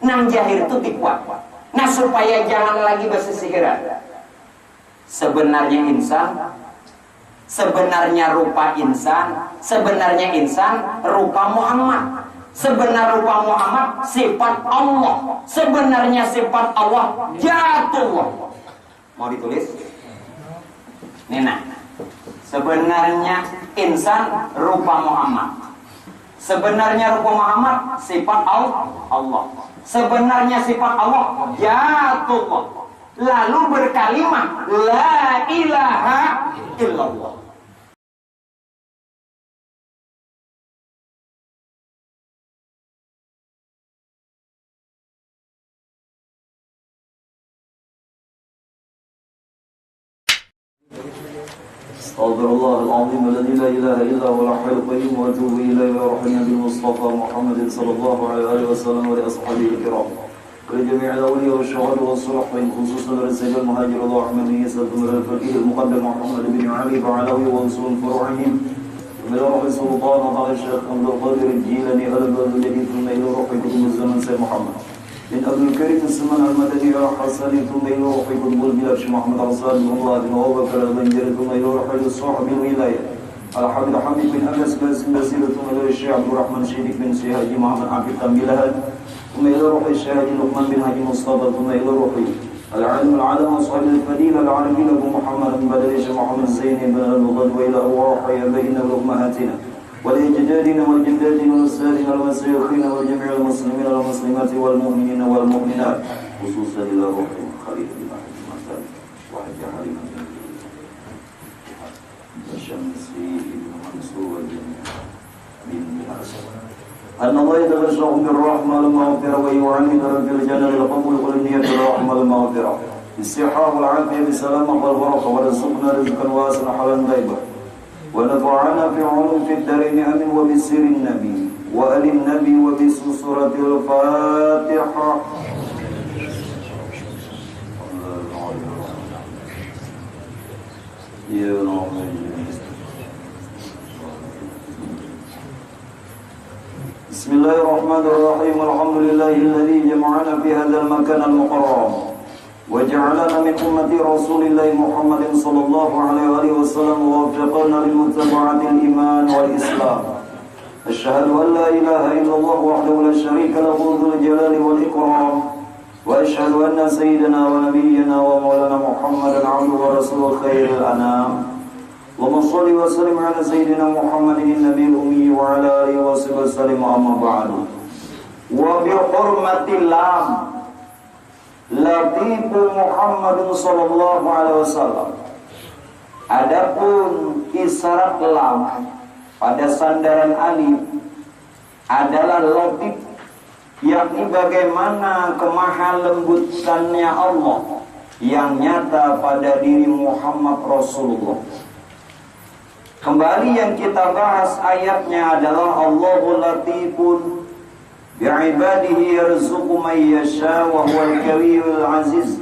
Nang jahir itu tikuat. Nah supaya jangan lagi bersisihiran. Sebenarnya insan, sebenarnya rupa insan, sebenarnya insan rupa Muhammad. Sebenar rupa Muhammad sifat Allah. Sebenarnya sifat Allah Jatullah. Mau ditulis? Nina. Sebenarnya insan rupa Muhammad. Sebenarnya rupa Muhammad sifat Allah. Sebenarnya sifat Allah Jatullah. Lalu berkalimah la ilaha illallah. Astaghfirullahaladzim alladzi la ilaha illa huwal hayyul qayyum wa atubu ilaihi wa rahmatullahi bil mustafa Muhammadin sallallahu alaihi wasallam wa li ashabihi kiram wa li jami'il awliya wa syuhada wa salihin khususan rasul al-muhajir wa rahmani sallallahu al-faqih al-muqaddam Muhammad bin Ali wa alawi wa usul furu'ihim ila ruhi sultan wa ta'ala Syekh Abdul Qadir al-Jilani al-Badri thumma ila ruhi kutub zaman Sayyid Muhammad من أبو الكريم السمان المدني الحسن ثم إلى روحي قطب البلاد محمد رسول الله بن أبو بكر البنجر ثم إلى روحي الصاحب الولاية الحمد حميد بن أنس بن بسير ثم إلى الشيخ عبد الرحمن شريف بن سيهاجي محمد عبد التنبيلهاد ثم إلى روحي الشهاد لقمان بن حاجي مصطفى ثم إلى روحي العلم العالم وصحب الفضيلة العالمين أبو محمد بن بدريش محمد زين بن الغد وإلى روحي بين أمهاتنا ولأجدادنا والجداتنا والسادنا والمسيخين والجميع المسلمين والمسلمات والمؤمنين والمؤمنات خصوصا إلى روح خليل بن المعتاد وحج حليم وشمسي بن منصور والجميع من حسن أن الله يتغشى بالرحمة المغفرة ويعمد رب الجنة للقبول والنية الرحمة المغفرة بالصحة والعافية بالسلامة والبركة ورزقنا رزقا واسعا حلالا طيبا ونفعنا في علوم في الدارين آمين وبسر النبي وآل النبي وبسورة الفاتحة بسم الله الرحمن الرحيم الحمد لله الذي جمعنا في هذا المكان المكرم وجعلنا من أمة رسول الله محمد صلى الله عليه وسلم ووفقنا لمتابعة الإيمان والإسلام أشهد أن لا إله إلا الله وحده لا شريك له ذو الجلال والإكرام وأشهد أن سيدنا ونبينا ومولانا محمدا عبده ورسوله خير الأنام اللهم صل وسلم على سيدنا محمد النبي الأمي وعلى آله وصحبه وسلم أما بعد وبحرمة اللام Latifu Muhammadun sallallahu alaihi wasallam. Adapun isyarat lam pada sandaran alif adalah latif, yakni bagaimana kemaha lembutannya Allah yang nyata pada diri Muhammad Rasulullah. Kembali yang kita bahas ayatnya adalah Allahu latifun bi'ibadihi yarzuqu man yasha wa huwal qawiyyul aziz.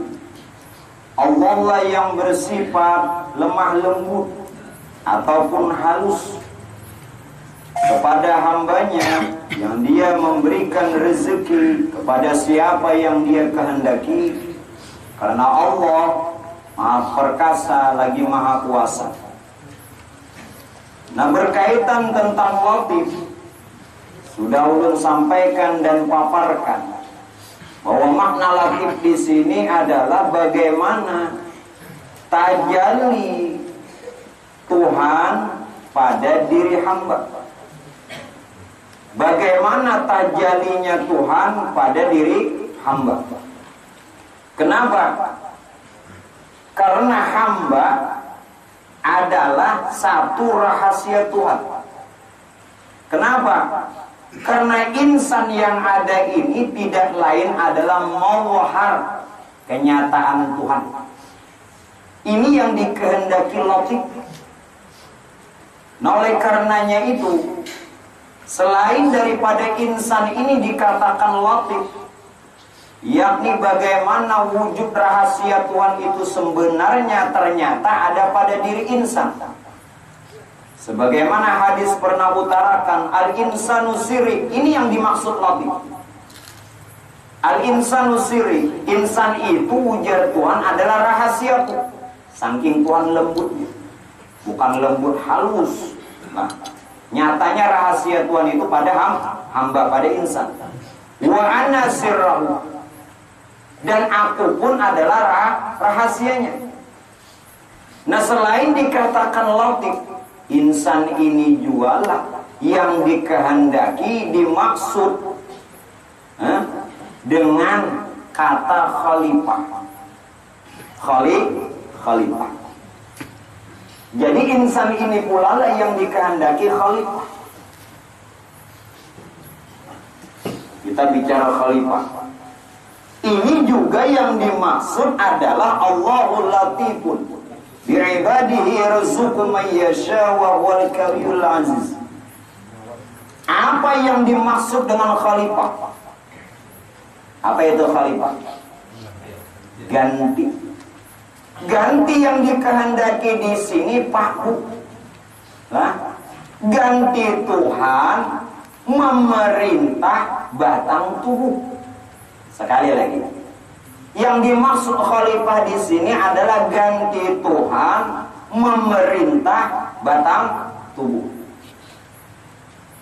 Allah lah yang bersifat lemah lembut ataupun halus kepada hambanya, yang dia memberikan rezeki kepada siapa yang dia kehendaki, karena Allah Maha Perkasa lagi Maha Kuasa. Nah, berkaitan tentang latif, sudah ulun sampaikan dan paparkan bahwa makna latif di sini adalah bagaimana tajalli Tuhan pada diri hamba. Bagaimana tajallinya Tuhan pada diri hamba. Kenapa? Karena hamba adalah satu rahasia Tuhan. Kenapa? Karena insan yang ada ini tidak lain adalah mawhar, kenyataan Tuhan. Ini yang dikehendaki latif. Nah, oleh karenanya itu, selain daripada insan ini dikatakan latif, yakni bagaimana wujud rahasia Tuhan itu sebenarnya ternyata ada pada diri insan. Sebagaimana hadis pernah utarakan, al-insanu sirik, ini yang dimaksud latif. Al-insanu sirri, insan itu ujar Tuhan adalah rahasiaku. Saking Tuhan lembutnya, bukan lembut halus. Nah, nyatanya rahasia Tuhan itu pada hamba, pada insan. Wa ana sirrahu, dan aku pun adalah rahasianya. Nah, selain dikatakan latif, insan ini jualah yang dikehendaki dimaksud dengan kata khalifah. Khalifah. Jadi insan ini pula lah yang dikehendaki khalifah. Kita bicara khalifah. Ini juga yang dimaksud adalah Allahul Latifun bi'ibadihi yarzuqu man yasha wa huwal kawiyyul aziz. Apa yang dimaksud dengan khalifah? Apa itu khalifah? Ganti. Ganti yang dikehendaki di sini paku. Nah, ganti Tuhan memerintah batang tubuh. Sekali lagi, yang dimaksud khalifah di sini adalah ganti Tuhan memerintah batang tubuh.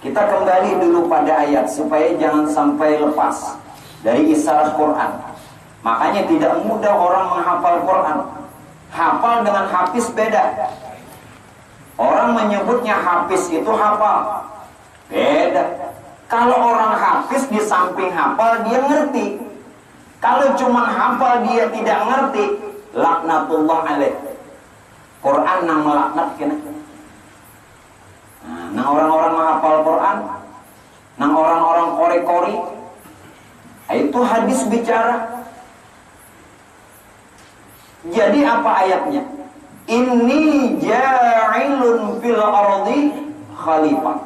Kita kembali dulu pada ayat supaya jangan sampai lepas dari isyarat Quran. Makanya tidak mudah orang menghafal Quran. Hafal dengan hafiz beda. Orang menyebutnya hafiz itu hafal, beda. Kalau orang hafiz di samping hafal dia ngerti. Kalau cuma hafal dia tidak ngerti, laknatullah alaih. Quran nang melaknat kena. Nah, orang-orang menghafal Quran, nang orang-orang kori-kori, itu hadis bicara. Jadi apa ayatnya? Inni ja'ilun fil ardi khalifah.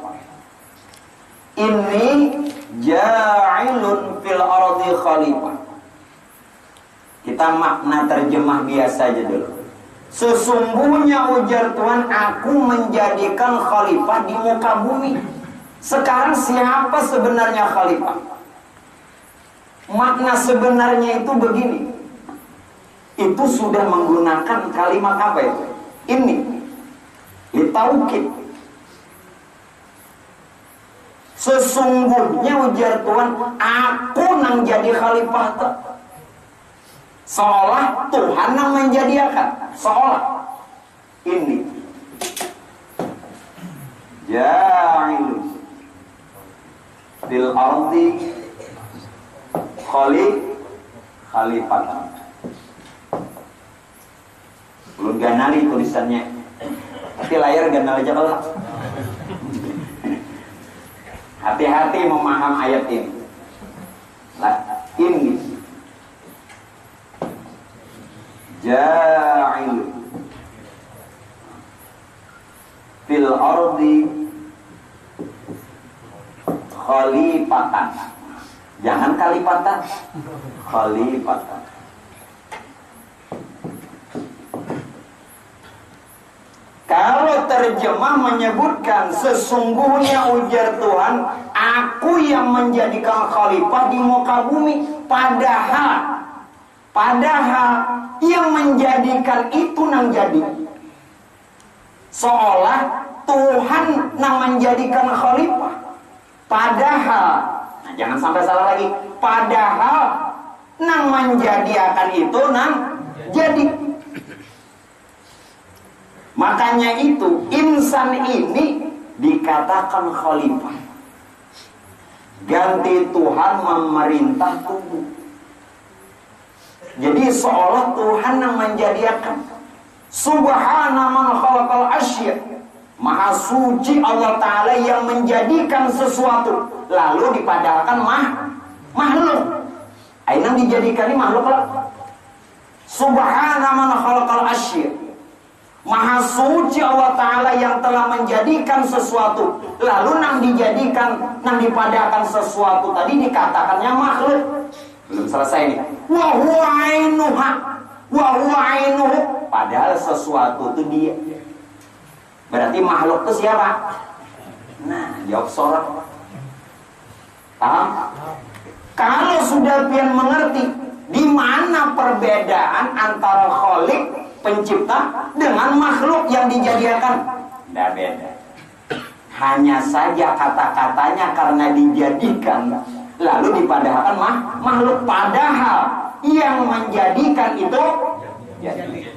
Inni ja'ilun fil ardi khalifah. Kita makna terjemah biasa aja dulu. Sesungguhnya ujar Tuhan, aku menjadikan khalifah di muka bumi. Sekarang siapa sebenarnya khalifah? Makna sebenarnya itu begini. Itu sudah menggunakan kalimat apa itu? Ini litaukid. Sesungguhnya ujar Tuhan, aku nang jadi khalifah tuh. Seolah Tuhan yang menjadikan, seolah ini ja'ilun fil ardi khalifatan. Belum ganali tulisannya, tapi layar ganal aja kalau. Hati-hati memaham ayat ini. Lah, ini ja'il fil ardi khalifatan. Jangan kalipatan, khalifatan. Kalau terjemah menyebutkan sesungguhnya ujar Tuhan, aku yang menjadikan khalifah di muka bumi. Padahal yang menjadikan itu nang jadi. Seolah Tuhan nang menjadikan khalifah. Padahal, nah jangan sampai salah lagi. Padahal nang menjadikan itu nang jadi. Makanya itu insan ini dikatakan khalifah. Ganti Tuhan memerintah tubuh. Jadi seolah Tuhan yang menjadikan. Subhana man khalaqal asya. Maha suci Allah Ta'ala yang menjadikan sesuatu. Lalu dipadahkan makhluk. Aina dijadikan ini makhluk lah. Subhana man khalaqal asya. Maha suci Allah Ta'ala yang telah menjadikan sesuatu. Lalu nang dijadikan, nang dipadahkan sesuatu tadi dikatakannya makhluk. Belum selesai nih. Wa huwa ainuha. Wa huwa ainuhu. Padahal sesuatu itu dia. Berarti makhluk itu siapa? Nah, jawab sorak. Paham? Kalau sudah pian mengerti di mana perbedaan antara Khalik pencipta dengan makhluk yang dijadikan, tidak beda. Hanya saja kata-katanya karena dijadikan lalu dipadahkan makhluk, padahal yang menjadikan itu jadi.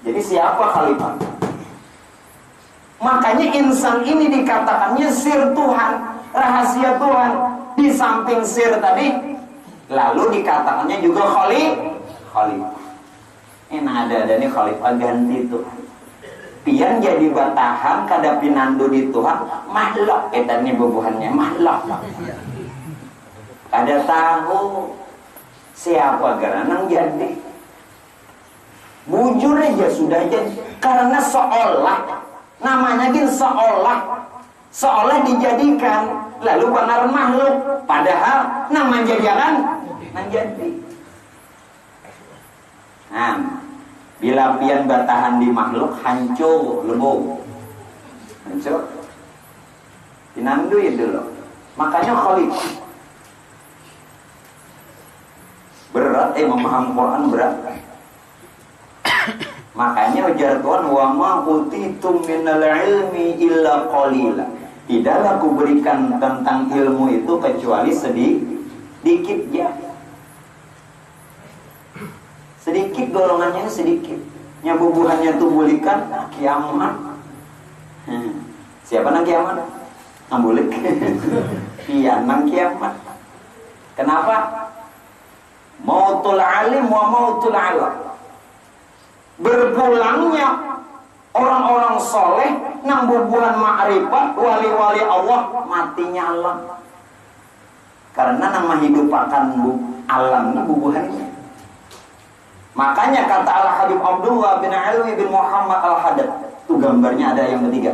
Jadi siapa khalifah? Makanya insan ini dikatakannya sir Tuhan, rahasia Tuhan. Di samping sir tadi, lalu dikatakannya juga khalifah. Ini ada nih khalifah ganti Tuhan. Pian jadi batahan kada pinandu di Tuhan, makhluk eta nih bubuhannya makhluk. Ada tahu siapa geranang jadi. Bujur aja sudah jadi. Karena seolah namanya gin seolah dijadikan lalu benar makhluk, padahal nama jadikan menjadi. Nah, bila pian batahan di makhluk hancur lembut, hancur pinandu itu loh. Makanya khalifah berat, memaham Quran berat. Makanya ujar Tuhan, wa ma utitum minal ilmi illa qalila. Tidaklah aku berikan tentang ilmu itu kecuali sedikit ya. Sedikit, golongannya sedikit. Nyabubuhannya tubulikan kiamat. Siapa nang kiamat? Nambulik. Iya, nang kiamat. Kenapa? Mautul alim wa mautul alam. Berpulangnya orang-orang soleh nang bubuhan ma'rifat wali-wali Allah, matinya Allah. Karena nama hidup akan alam bubuhannya. Makanya kata Al-Habib Abdullah bin Alwi bin Muhammad Al-Haddad, itu gambarnya ada yang ketiga.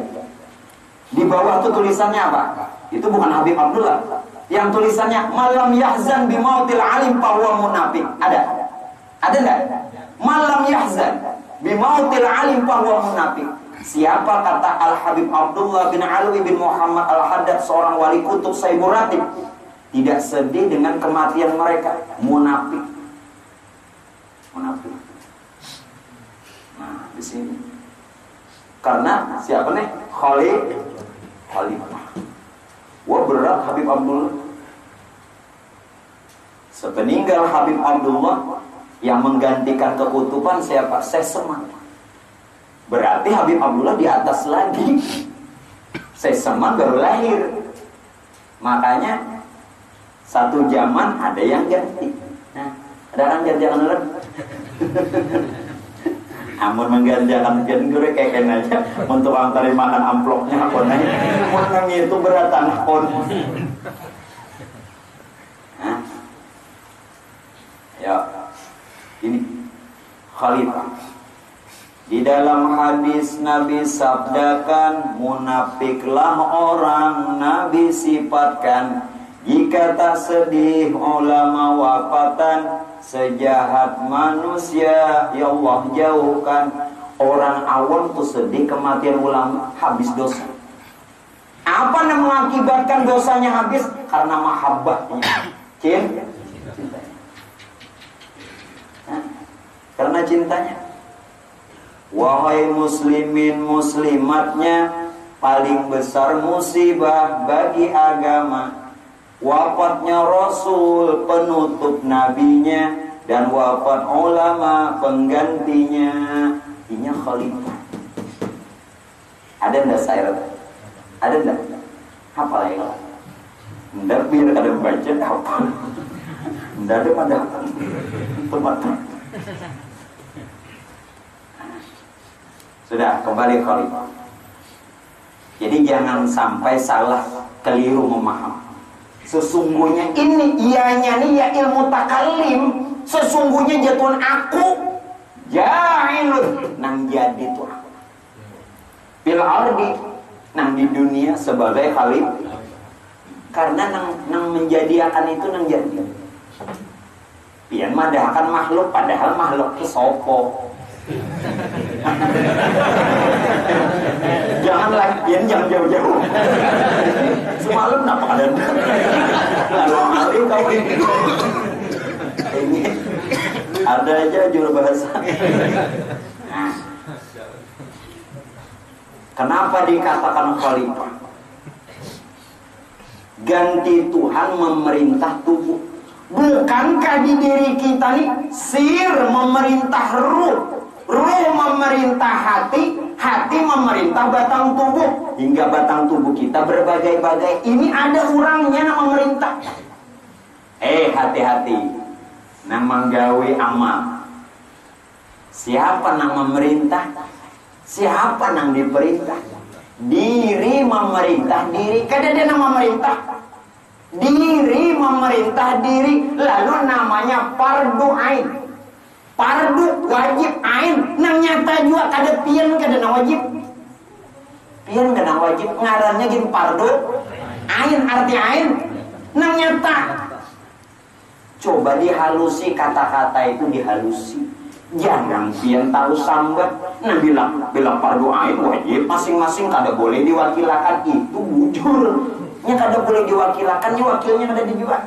Di bawah itu tulisannya apa? Itu bukan Habib Abdullah. Yang tulisannya malam yahzan bimautil alim fahuwa munafik. Ada enggak? Malam yahzan bimautil alim fahuwa munafik. Siapa kata Al-Habib Abdullah bin Alwi bin Muhammad Al-Haddad, seorang wali kutub Saibur Ratib, tidak sedih dengan kematian mereka, munafik. Munafik. Nah, di sini. Karena siapa nih? Khalifah. Wah, berat Habib Abdullah. Sepeninggal Habib Abdullah, yang menggantikan kekutuban siapa? Syekh Seman. Berarti Habib Abdullah di atas lagi. Syekh Seman baru lahir. Makanya satu zaman ada yang ganti. Nah, ada orang gantian dulu. Amun menggantikan gue kayak aja untuk antarin makan amplopnya apa nih? Menang itu beratan pun. Ya, ini khalifah. Di dalam hadis Nabi sabdakan, munafiklah orang Nabi sifatkan, jika tak sedih ulama wafatan, sejahat manusia ya Allah jauhkan. Orang awam tuh sedih kematian ulama, habis dosa. Apa yang mengakibatkan dosanya habis? Karena mahabbahnya, cintanya. Karena cintanya. Wahai muslimin muslimatnya, paling besar musibah bagi agama wafatnya Rasul penutup nabinya, dan wafat ulama penggantinya. Ini khalifah. Ada enggak saya? Ada enggak? Apa lagi kalau? Enggak, biar kada baca apa. Enggak ada pada tempat. Sudah, kembali khalifah. Jadi jangan sampai salah, keliru memaham. Sesungguhnya ini ianya nih ya ilmu takalim. Sesungguhnya jatuhan aku jahilun, nang jadi tuh aku. Bil ardi, nang di dunia sebagai khalifah. Karena nang menjadi akan itu nang jadi. Pian madahkan makhluk, padahal makhluk itu sopo. Jangan lagi, jangan jauh-jauh. Semalam kenapa ada? Lalu hari kau ini ada aja juru bahasa. Nah, kenapa dikatakan khalifah? Ganti Tuhan memerintah tubuh. Bukankah di diri kita nih sir memerintah ruh, ruh memerintah hati, hati memerintah batang tubuh, hingga batang tubuh kita berbagai-bagai. Ini ada orangnya yang memerintah. Hati-hati, nama gawe amal. Siapa yang memerintah? Siapa yang diperintah? Diri memerintah diri. Kada ada nama memerintah. Diri memerintah diri. Lalu namanya fardu ain. Fardu wajib ain. Nang nyata juga kada pian kada na wajib. Pian kada wajib. Ngarannya gini fardu ain. Arti ain nang nyata. Coba dihalusi kata-kata itu dihalusi. Jangan pian tahu sambat. Nah bilang fardu ain wajib. Masing-masing kada boleh diwakilakan. Itu bujur. Nya kada boleh diwakilakan, nya wakilnya kada dijual.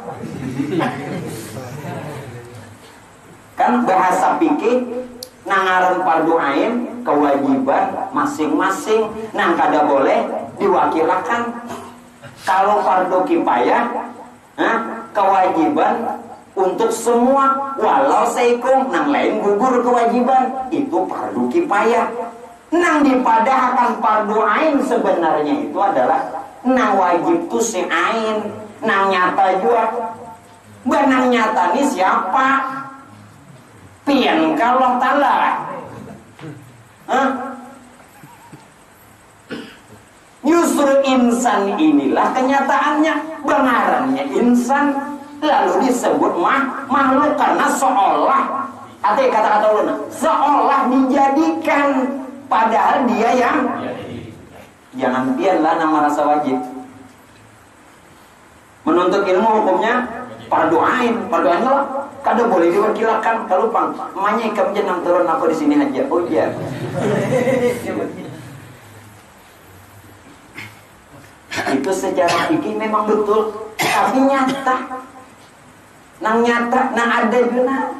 Kan bahasa fikih nangaran fardu ain kewajiban masing-masing nang kada boleh diwakilakan. Kalau fardu kifayah kewajiban untuk semua, walau seikum nang lain gugur kewajiban, itu fardu kifayah. Nang dipadahkan fardu ain sebenarnya itu adalah nang wajib tu si ain, nang nyata juga. Nang nyata ni siapa? Pian kalau taala. Justru insan inilah kenyataannya, benarannya insan, lalu disebut makhluk karena seolah, atau kata-kata ulun, seolah dijadikan, padahal dia yang. Jangan pianlah nama rasa wajib. Menuntut ilmu hukumnya fardu ain. Fardu ain lah kada boleh diwakilkan. Kalau pang emaknya ikam jenang turun aku di sini aja. Oh iya. Itu secara fikih memang betul, tapi nyata. Nang nyata, nang ada guna.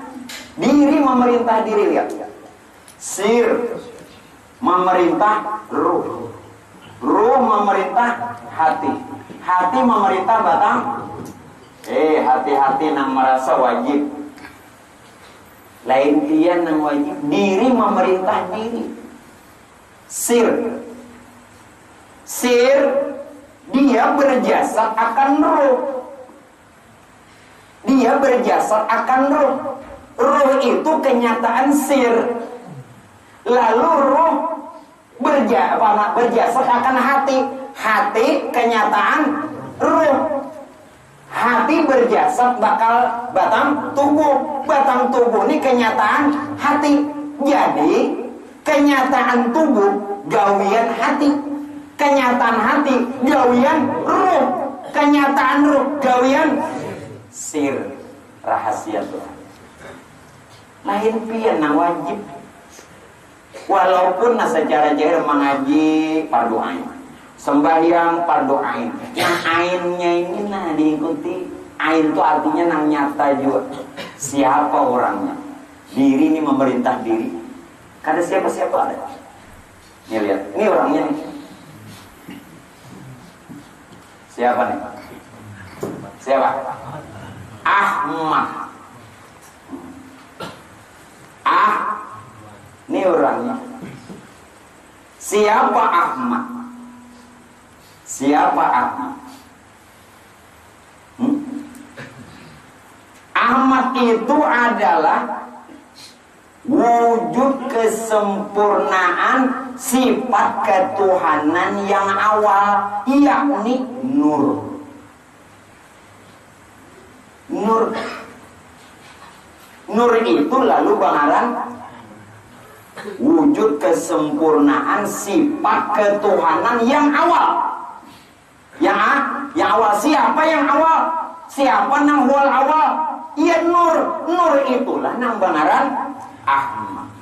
Diri memerintah diri, lihat. Sir memerintah ruh. Ruh memerintah hati. Hati memerintah batang. Hati-hati nang merasa wajib. Lain pian nang wajib. Diri memerintah diri. Sir. Sir dia berjasad akan ruh. Dia berjasad akan ruh. Ruh itu kenyataan sir. Lalu ruh berjasad akan hati. Hati kenyataan ruh. Hati berjasad bakal batang tubuh. Batang tubuh ini kenyataan hati. Jadi kenyataan tubuh gawian hati. Kenyataan hati gawian ruh. Kenyataan ruh gawian sir. Rahasia Tuhan. Lain pian nang wajib. Walaupun secara jahil mengaji fardu ain, sembahyang fardu ain, yang ainnya ini diikuti. Ain itu artinya nang nyata juga. Siapa orangnya? Diri ini memerintah diri. Kada siapa-siapa ada. Nih lihat, ini orangnya nih. Siapa nih? Siapa? Ahmad. Ini orangnya. Siapa Ahmad? Siapa Ahmad? Ahmad itu adalah wujud kesempurnaan sifat ketuhanan yang awal, yakni nur. Nur itu lalu bakalan wujud kesempurnaan sifat ketuhanan yang awal. Yang awal. Siapa yang awal? Siapa nang awal? Iya nur. Nur itulah nang banaran Ahmad.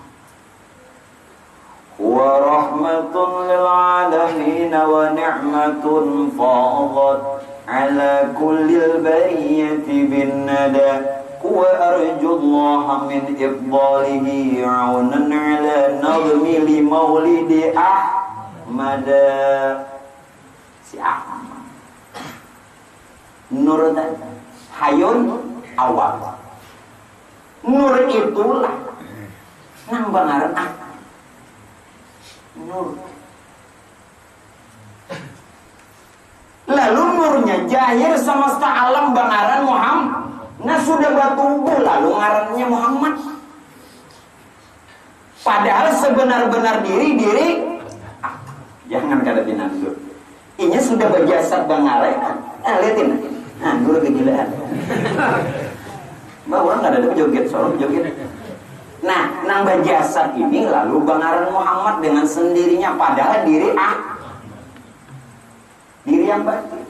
wa rahmatun lil alamin wa ni'matun fadat ala kullil bariyati bin nada wa arjullaha min ifdalihi aunan ala nazmi li maulidi Ahmad. Si Ahmad Nur hayun awal. Nur itulah nang bangaran Nur. Lalu nurnya jahir semesta alam bangaran Muhammad. Nah sudah batubuh lalu ngarannya Muhammad. Padahal sebenar-benar diri jangan kada binandur. Inya sudah berjasad bangaran. Lihatin. Nah, Nur kegilaan. Mbak orang nggak ada joget, soal joget. Nah, nang berjasad ini lalu bangaran Muhammad dengan sendirinya, padahal diri yang batin.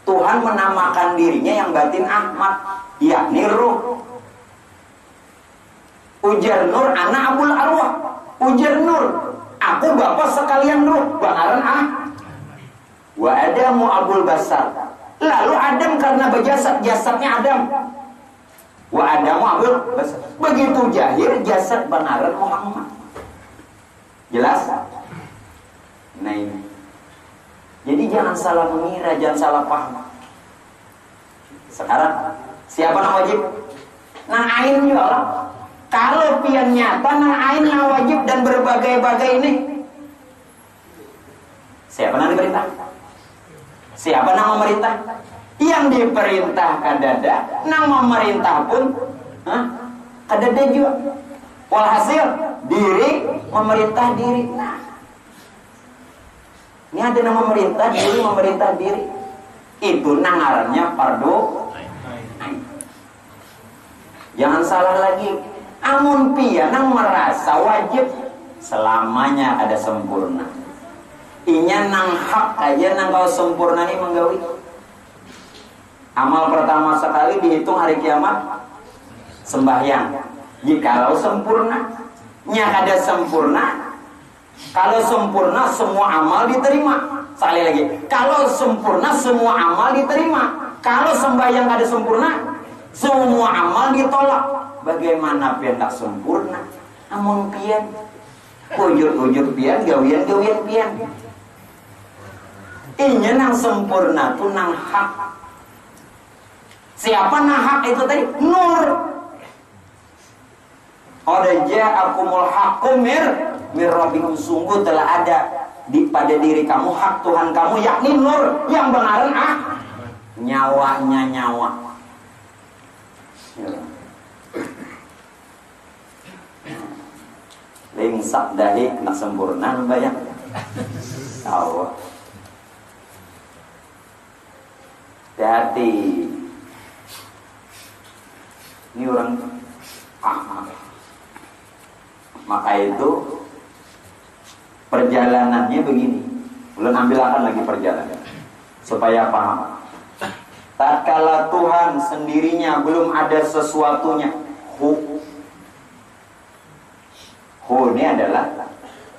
Tuhan menamakan dirinya yang batin Ahmad, yakni Ruh. Ujar Nur, anak Abul Arwah. Ujar Nur, aku bapak sekalian Ruh, bangaran Wa Adamu Abul Basar. Lalu Adam karena berjasad, jasadnya Adam. Wa Adamu Abul Basar. Begitu jahir jasad bangaran Muhammad. Jelas? Nah ini. Jadi jangan salah mengira, jangan salah paham. Sekarang siapa yang wajib? Nang ain juga Allah. Kalau pian nyata nang ain yang wajib dan berbagai-bagai ini. Siapa yang diperintah? Siapa yang memerintah? Yang diperintah kadada, nang memerintah pun kadada juga. Walhasil diri memerintah diri. Nah, ini ada nama memerintah diri. Itu nangarannya fardu. Jangan salah lagi. Amun pianang merasa wajib selamanya ada sempurna. Inya nang hak aja nang kau sempurna nih menggawi. Amal pertama sekali dihitung hari kiamat sembahyang. Jikalau sempurna, nya ada sempurna. Kalau sempurna semua amal diterima. Sekali lagi, kalau sempurna semua amal diterima. Kalau sembahyang ada sempurna, semua amal ditolak. Bagaimana pian tak sempurna? Amun pian, ujur pian, gawian pian. Inya nang sempurna tuh nang hak. Siapa nang hak itu tadi? Nur. Ja'akumul haqqu mir rabbikum, sungguh telah ada pada diri kamu hak Tuhan kamu, yakni nur yang bengaran nyawanya nyawa. Lingsak dahi nak sempurna bayang. Tahu. Hati. Ini orang maka itu perjalanannya begini. Belum ambilkan lagi perjalanan supaya paham. Tatkala Tuhan sendirinya belum ada sesuatunya, hu ini adalah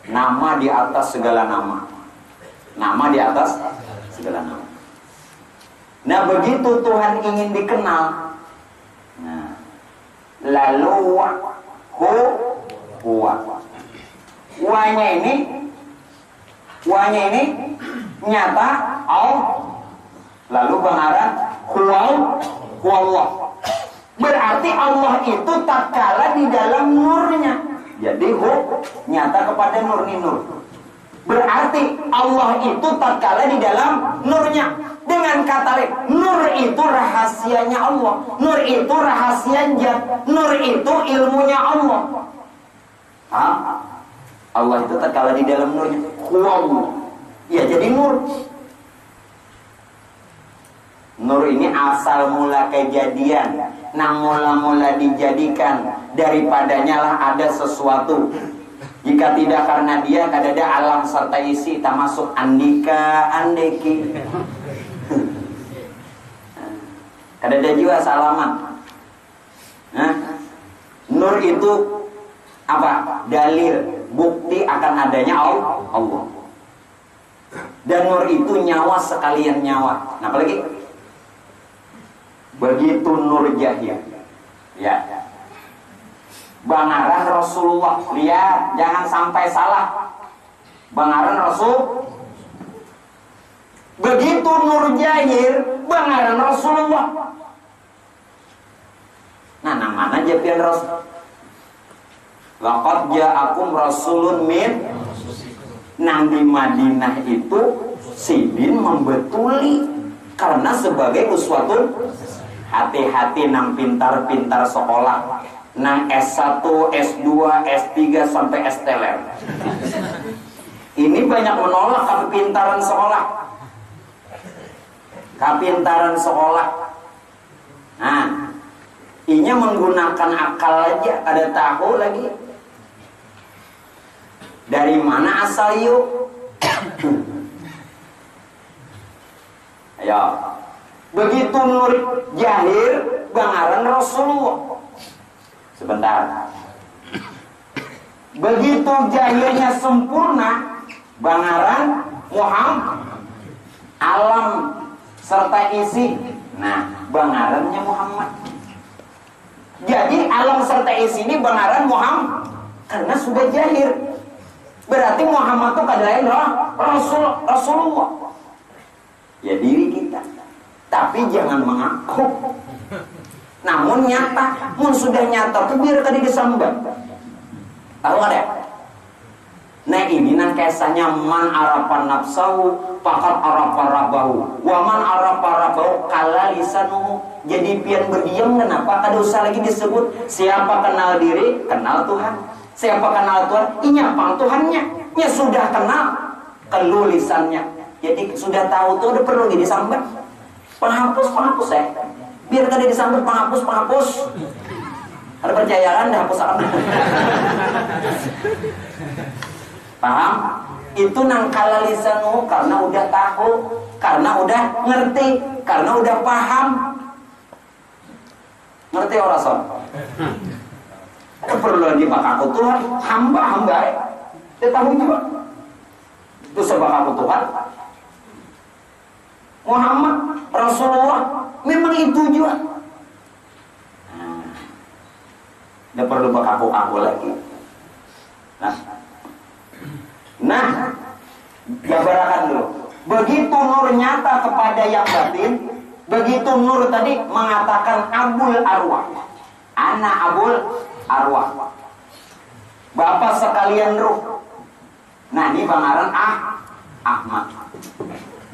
nama di atas segala nama. Nama di atas segala nama. Nah begitu Tuhan ingin dikenal, nah, lalu huwa. Wanya ini nyata lalu pengarah huwallah. Berarti Allah itu tatkala di dalam nurnya. Jadi nyata kepada nur. Berarti Allah itu tatkala di dalam nurnya. Dengan kata lain, nur itu rahasianya Allah. Nur itu rahasia zat. Nur itu ilmunya Allah. Allah itu tatkala di dalam nurnya. Huwallah. Ya jadi nur. Nur ini asal mula kejadian. Nang mula-mula dijadikan. Daripadanya lah ada sesuatu. Jika tidak karena dia, kadada alam serta isi tak masuk andika, andeki. Kadada juga salaman. Nur itu Apa? Dalil, bukti akan adanya Allah. Dan nur itu nyawa sekalian nyawa. Nah, apalagi? Begitu nur jahir. Ya. Bangaran Rasulullah. Lihat, jangan sampai salah. Bangaran Rasul. Begitu nur jahir, bangaran Rasulullah. Nah, namanya japian Rasul. Laqad ja'akum rasulun min. Nang di Madinah itu Sidin membetuli karena sebagai uswatun. Hati-hati nang pintar-pintar sekolah, nang S1, S2, S3 sampai S-teler. Ini banyak menolak kepintaran sekolah. Kepintaran sekolah. Nah, inya menggunakan akal aja, ada tahu lagi. Dari mana asal yuk? Ayo. Begitu nur jahir, bangaran Rasulullah. Sebentar. Begitu jahirnya sempurna, bangaran Muhammad. Alam serta isi. Nah, bangarannya Muhammad. Jadi alam serta isi ini bangaran Muhammad karena sudah jahir. Berarti Muhammad itu kadain Rasulullah. Ya diri kita. Tapi jangan mengaku. Namun nyata, sudah nyata tuh biar tadi disambat. Tahu ada? Nah ini nang kisahnya man arapan nafsahu faqad arafa rabbahu wa man arafa rabbahu kala lisanuhu. Jadi pian berdiam kenapa? Kada usah lagi disebut siapa kenal diri, kenal Tuhan. Siapa kenal Tuhan? Inyapang Tuhannya. Ya sudah kenal kelulisannya. Jadi sudah tahu tuh udah perlu disambat. Penghapus ya. Biar tadi disambut penghapus. Ada percayaan dah hapus akan. Paham? Itu nangkala lisanu karena udah tahu, karena udah ngerti, karena udah paham. Ngerti orang son? Perlu lagi bakaku Tuhan, hamba ya. Dia tahu juga. Itu sebab aku Tuhan. Muhammad, Rasulullah, memang itu juga. Dia perlu bakaku lagi. Nah, jabarakan dulu. Begitu nur nyata kepada yang batin, begitu nur tadi mengatakan abul arwah. Ana abul arwah. Bapak sekalian ruh. Nah, ini bangaran Ahmad.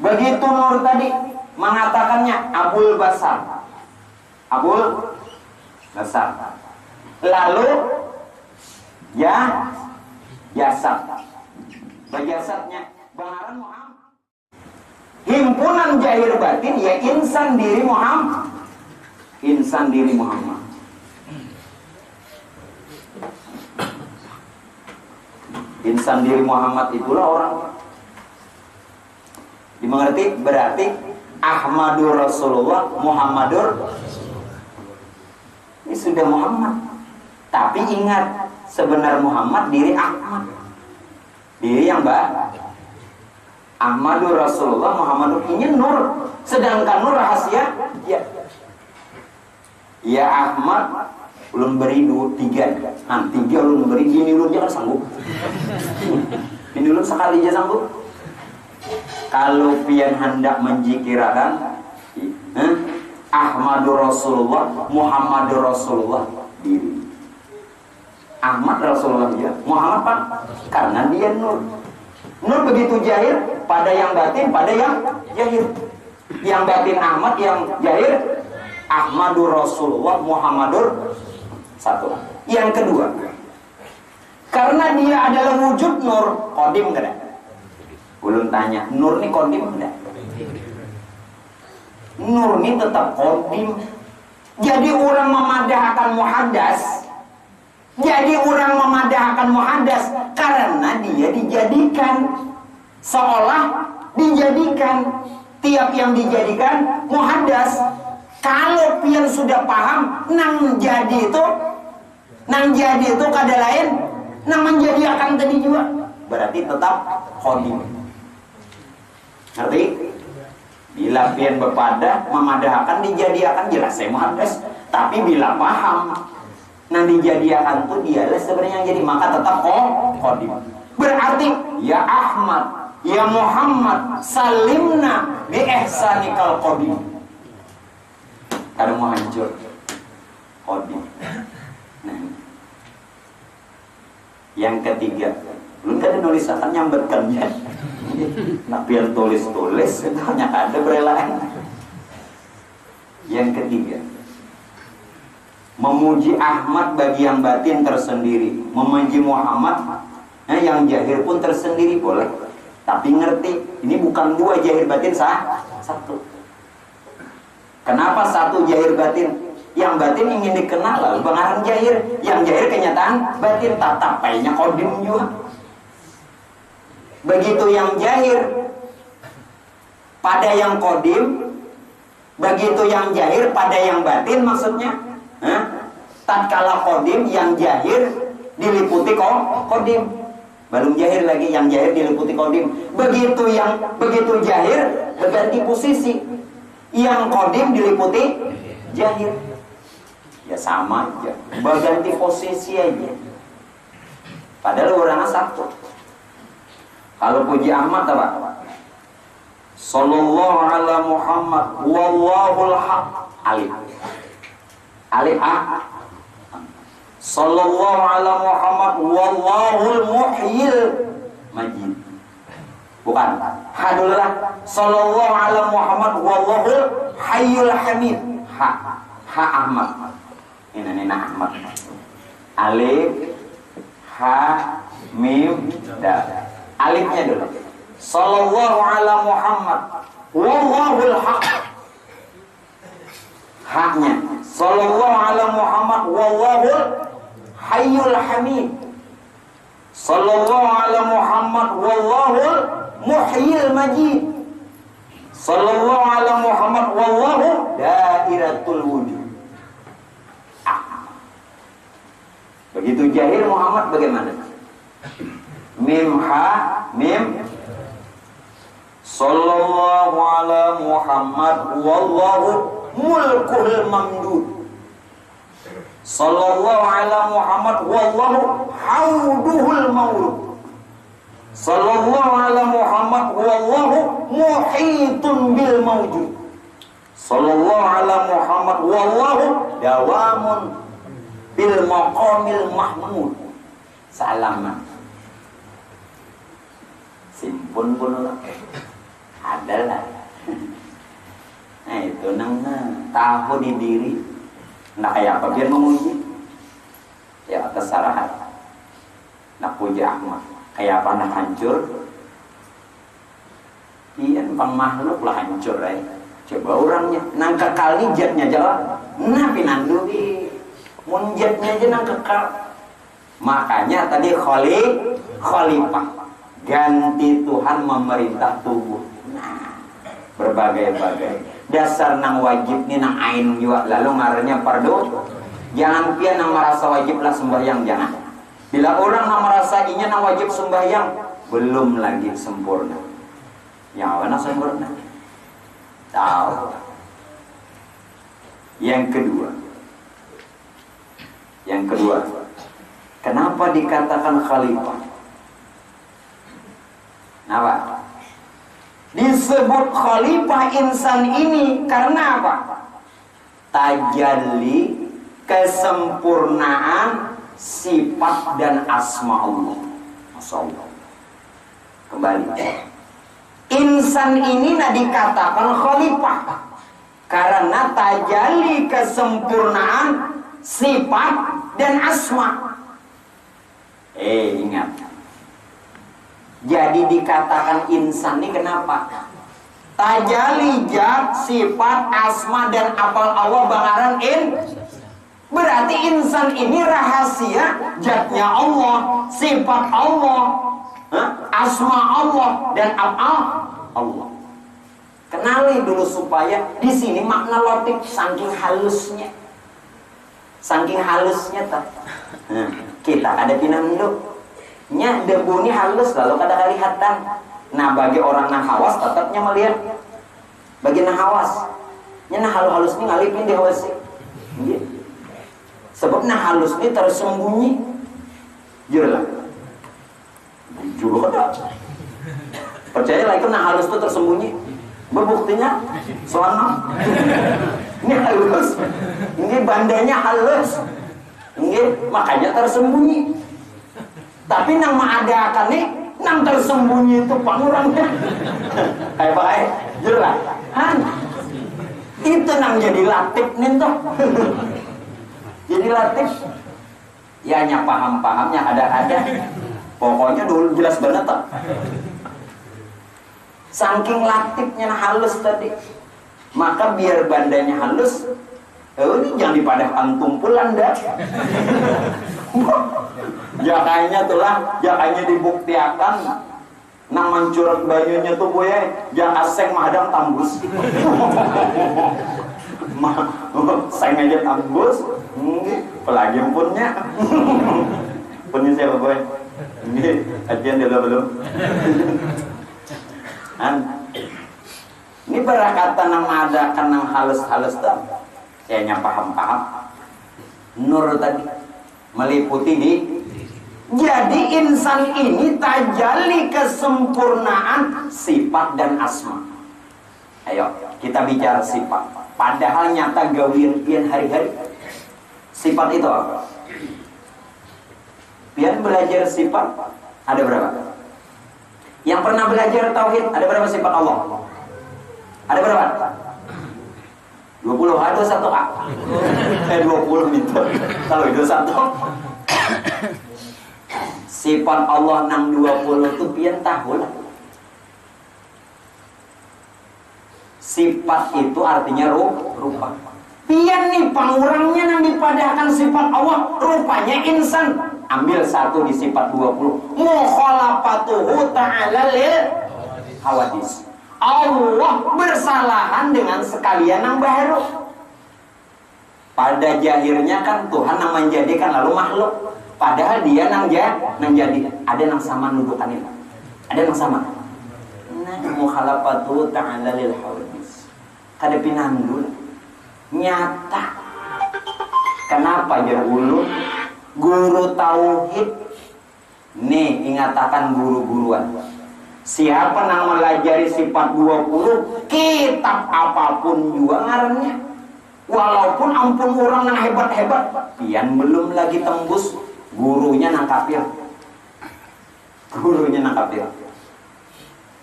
Begitu nur tadi mengatakannya abul basar. Abul basar. Lalu jasad. Bajasadnya bangaran Muhammad. Himpunan jahir batin ya insan diri Muhammad. Insan diri Muhammad. Insan diri Muhammad itulah orang. Dimengerti? Berarti Ahmadur Rasulullah, Muhammadur. Ini sudah Muhammad. Tapi ingat, sebenarnya Muhammad diri Ahmad. Diri yang Ahmadur Rasulullah, Muhammadur. Ini nur. Sedangkan nur rahasia ya Ahmad belum beri 3. Nah, 3 belum beri, gini ulun jangan sanggup. Ini ulun sekali aja sanggup. Kalau pian hendak menjikirakan Ahmadur Rasulullah, Muhammadur Rasulullah, diri. Ahmad Rasulullah ya, Muhammad Pak, karena dia nur. Nur begitu jahir pada yang batin, pada yang jahir. Yang batin Ahmad, yang jahir Ahmadur Rasulullah, Muhammadur. Satu. Yang kedua, karena dia adalah wujud nur, kodim kada? Belum tanya, nur ini kodim kada? Nur ini tetap kodim. Jadi orang memadahkan muhaddas. Jadi orang memadahkan muhaddas karena dia dijadikan, seolah dijadikan. Tiap yang dijadikan muhaddas. Kalau pian sudah paham, nang jadi itu Nang jadi itu kada lain, nang menjadi akan tadi juga. Berarti tetap khodim. Ngerti? Bila pian bepada memadahkan dijadiakan jelas saya muhaddas. Tapi bila paham nang dijadiakan itu dialah sebenarnya yang jadi, maka tetap khodim. Berarti ya Ahmad, ya Muhammad, salimna bi ihsanikal qadim. Kada mau hancur qadim. Nah, yang ketiga, belum kada nulisan nyambatkan ya. Tapi yang tulis-tulis itu hanya ada berelaan. Yang ketiga, memuji Ahmad bagi yang batin tersendiri, memuji Muhammad yang jahir pun tersendiri boleh. Tapi ngerti, ini bukan dua jahir batin satu. Kenapa satu jahir batin? Yang batin ingin dikenal lalu bangaran jahir, yang jahir kenyataan batin, tatapainya kodim juga. Begitu yang jahir pada yang kodim, begitu yang jahir pada yang batin maksudnya. Tatkala kodim yang jahir diliputi kodim, belum jahir lagi yang jahir diliputi kodim. Begitu jahir berganti posisi, yang kodim diliputi jahir. Ya sama aja, berganti posisi aja. Padahal orangnya satu. Kalau puji Ahmad apa? Sallallahu ala Muhammad wallahul haq. Alif. Alif A. Sallallahu ala Muhammad wallahul muhyil majid. Bukan. Hadulah. Sallallahu ala Muhammad wallahul hayyul hamid. Ha Ahmad. Ini Ahmad. Alif ha mim dal. Alifnya dulu. Sallallahu ala Muhammad wallahul haq. Haknya. Sallallahu ala Muhammad wallahul hayyul hamid. Sallallahu ala Muhammad wallahul muhyil majid. Sallallahu ala Muhammad wallahu dairatul wujud. Begitu jahir Muhammad bagaimana? Mim ha mim. Sallallahu ala Muhammad wallahu mulkuhul mamdud. Sallallahu ala Muhammad wallahu hauduhul mawrud. Sallallahu ala Muhammad wallahu muhitun bil mawjud. Sallallahu ala Muhammad wallahu dawamun bil maqamil mahmud. Salaman. Simpun pun adalah. Nah itu tahu di diri. Nah kayak apa biar memuji? Ya kesalahan. Nak puji Ahmad. Kayak apa nak hancur? Iya pang makhluk lah hancur ya. Coba orangnya nang kekal ni jatnya jawab. Nah pinandubi. Mun jatnya aja nang kekal. Makanya tadi khalifah. Ganti Tuhan memerintah tubuh. Nah, berbagai-bagai. Dasar nang wajib ni nang ain juga. Lalu ngarannya fardu. Jangan pian nang merasa wajib lah sembahyang, jangan. Bila orang nang merasa inya nang wajib sembahyang, belum lagi sempurna. Yang mana sempurna? Tahu. Yang kedua. Kenapa dikatakan khalifah? Kenapa? Disebut khalifah insan ini karena apa? Tajalli kesempurnaan sifat dan asma Allah. Masya Allah. Kembali. Insan ini dikatakan khalifah karena tajalli kesempurnaan sifat dan asma. Ingat. Jadi dikatakan insan ini kenapa? Tajalli zat, sifat, asma dan apal Allah bangaran Berarti insan ini rahasia zatnya Allah, sifat Allah, asma Allah dan apal Allah. Kenali dulu supaya di sini makna lotik saking halusnya. Saking halusnya tuh. Nah, kita ada pinandu. Nya debu ini halus lalu kada kelihatan. Nah bagi orang nah hawas tetapnya melihat. Bagi nah hawas, nya nah halus ini ngalipin di hawas. Sebab nah halus ini tersembunyi. Jelas. Juga ada. Percayalah itu nah halus itu tersembunyi. Buktinya selama ini halus, ini bandanya halus, ini makanya tersembunyi. Tapi nang mengadakan nih, nang tersembunyi itu pangurangnya. Kayak baik, jelas. Itu nang jadi latif nih toh. Jadi latif. Ya hanya paham-pahamnya ada-ada. Pokoknya dulu jelas banget toh. Saking latifnya halus tadi, maka biar bandanya halus, ini jangan dipadahkan tumpulan dah. Jakainya tulah, jakainya dibuktiakan, nang mencurut banyunya tuh boy, jak aseng madang tambus. Seng aja tambus, pelagi punnya. Punya siapa boy? Ini kajian dia belum. Ini berakatan nang ada kan nang halus-halus tuh, kayaknya paham-paham. Nur tadi meliputi di. Jadi insan ini tajalli kesempurnaan sifat dan asma. Ayo kita bicara sifat. Padahal nyata gawian pian hari-hari. Sifat itu apa? Pian belajar sifat ada berapa? Yang pernah belajar tauhid ada berapa sifat Allah? Ada berapa? 20 ada 1 A. 20 itu. Kalau itu 1. Sifat Allah nang 20 itu pian tahu lah. Sifat itu artinya rupa. Pian nih pangurangnya nang dipadahkan sifat Allah rupanya insan. Ambil 1 di sifat 20. Mukhalafatuhu ta'ala lil hawadis. Allah bersalahan dengan sekalian yang baru. Pada jahirnya kan Tuhan yang menjadikan lalu makhluk. Padahal dia nang jadi. Ada yang sama nudukan itu. Ada yang sama. Nah, mukhalafatuhu ta'ala lil hawadis. Kada pinandul. Nyata. Kenapa jar ulun? Guru tauhid nih ingatakan guru-guruan. Siapa yang melajari sifat 20 kitab apapun juga ngarannya. Walaupun ampun orang yang hebat-hebat, pian belum lagi tembus gurunya nang kafir. Gurunya nang kafir.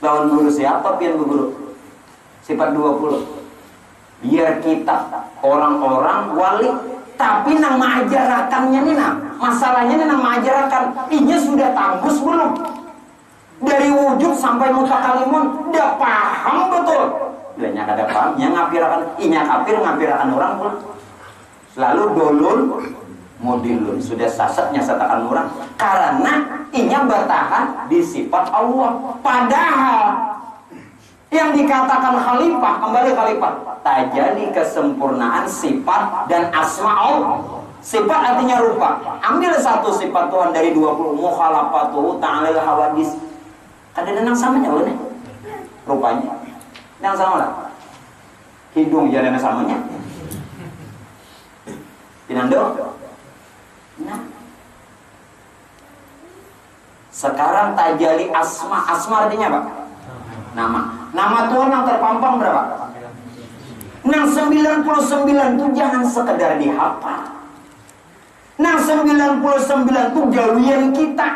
Tahun guru siapa pian guru? Sifat 20. Biar kita orang-orang wali tapi nang mengajarakannya nih nang masalahnya nih nang mengajarakan inya sudah tanggus belum dari wujud sampai mutakalimun udah paham betul bilanya kada paham yang ngapirakan inya ngapirakan orang pun lalu dolun modilun sudah sasatnya satakan orang karena inya bertahan di sifat Allah padahal yang dikatakan khalifah kembali khalifah tajalli kesempurnaan sifat dan asma Allah. Sifat artinya rupa. Ambil 1 sifat Tuhan dari 20 mukhalafatuhu ta'ala hawadis. Ada yang samanya loh nih. Rupanya. Yang sama lah. Hidung jalan samanya. Pinando. Nah. Sekarang tajalli asma. Asma artinya apa? Nama. Nama Tuhan yang terpampang berapa? Nang 99 itu jangan sekedar dihafal. Nang 99 itu gawian kita.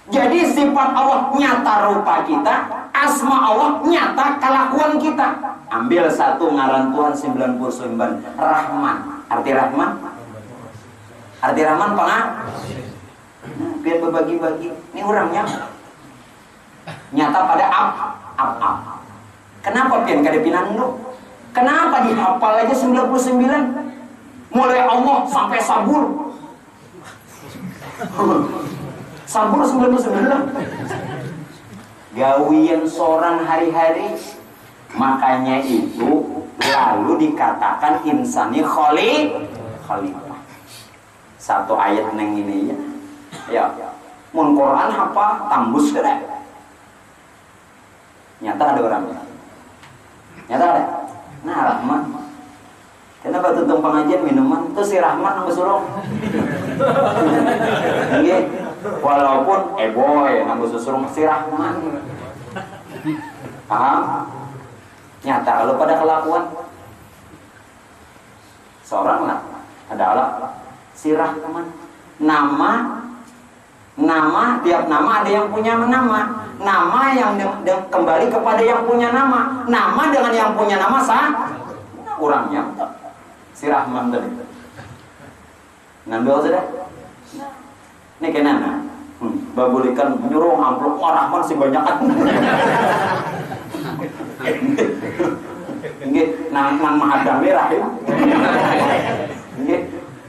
Jadi sifat Allah nyata rupa kita, asma Allah nyata kelakuan kita. Ambil 1 ngaran Tuhan 99 Rahman. Arti Rahman? Arti Rahman apa? Biar berbagi-bagi. Ini orangnya nyata pada ab. Kenapa pian kada pinandu? Kenapa dihafal aja 99? Mulai Allah sampai sabur. Sabur 99. Gawian seorang hari-hari. Makanya itu lalu dikatakan insani khalifah. Satu ayat neng ini ya. Mun Quran apa tambus kena. Nyata ada orangnya. Nyata ada. Nah, Rahman. Kenapa tutup pengajian minuman? Itu si Rahman nanggus suruh. Nggih. Walaupun boy nanggus suruh si Rahman. Paham? Nyata kalau pada kelakuan seorang lah adalah si Rahman. Nama tiap nama ada yang punya nama. Nama yang kembali kepada yang punya nama. Nama dengan yang punya nama sah. Orangnya si Rahman tadi. Ngambil sudah. Ini kenana. Babulikan nyuruh amplop Rahman si banyakan. Nggih, nang mahadami rahim. Nggih.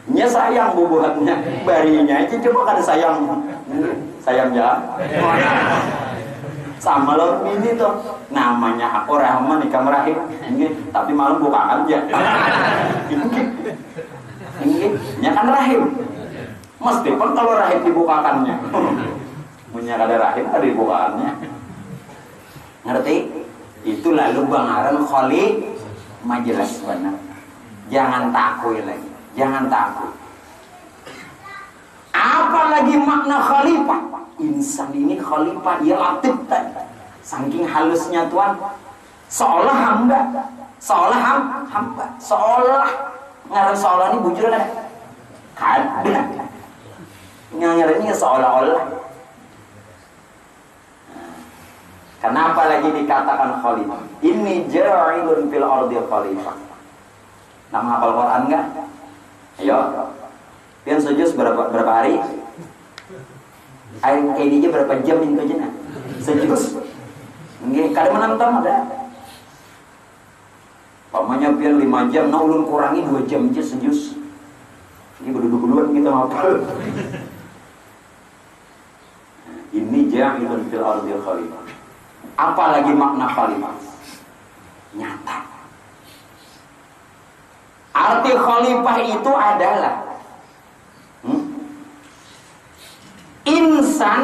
Nya sayang bubuhannya, barinya aja coba kan sayangnya. Sama lo ini tuh namanya aku Rahman ikam rahim. Nggih, tapi malam bukaan aja. Nggih, nya kan rahim. Meskipun kalau rahim dibukakannya. Punya ada rahim ada dibukaannya. Ngerti? Itu lalu bangaran khali majelis benar. Jangan takut lagi. Jangan takut. Apalagi makna khalifah? Insan ini khalifah, ia latif tadi. Saking halusnya Tuhan, seolah hamba, seolah hamba, seolah ngaran seolah ini bujur kan? Kada. Ngaran ini seolah-olah. Kenapa lagi dikatakan khalifah? Inni ja'ilun fil ardi khalifah. Nama hafal Quran enggak? Ayo. Pian sujud berapa hari? Air ini aja berapa jam itu aja nah? Sujud. Nggih, kada menonton ada. Pamanya pian 5 jam, nah ulun kurangi 2 jam aja sujud. Ini berduduk-dudukan kita hafal. Inni ja'ilun fil ardi khalifah. Apalagi makna khalifah? Nyata. Arti khalifah itu adalah insan,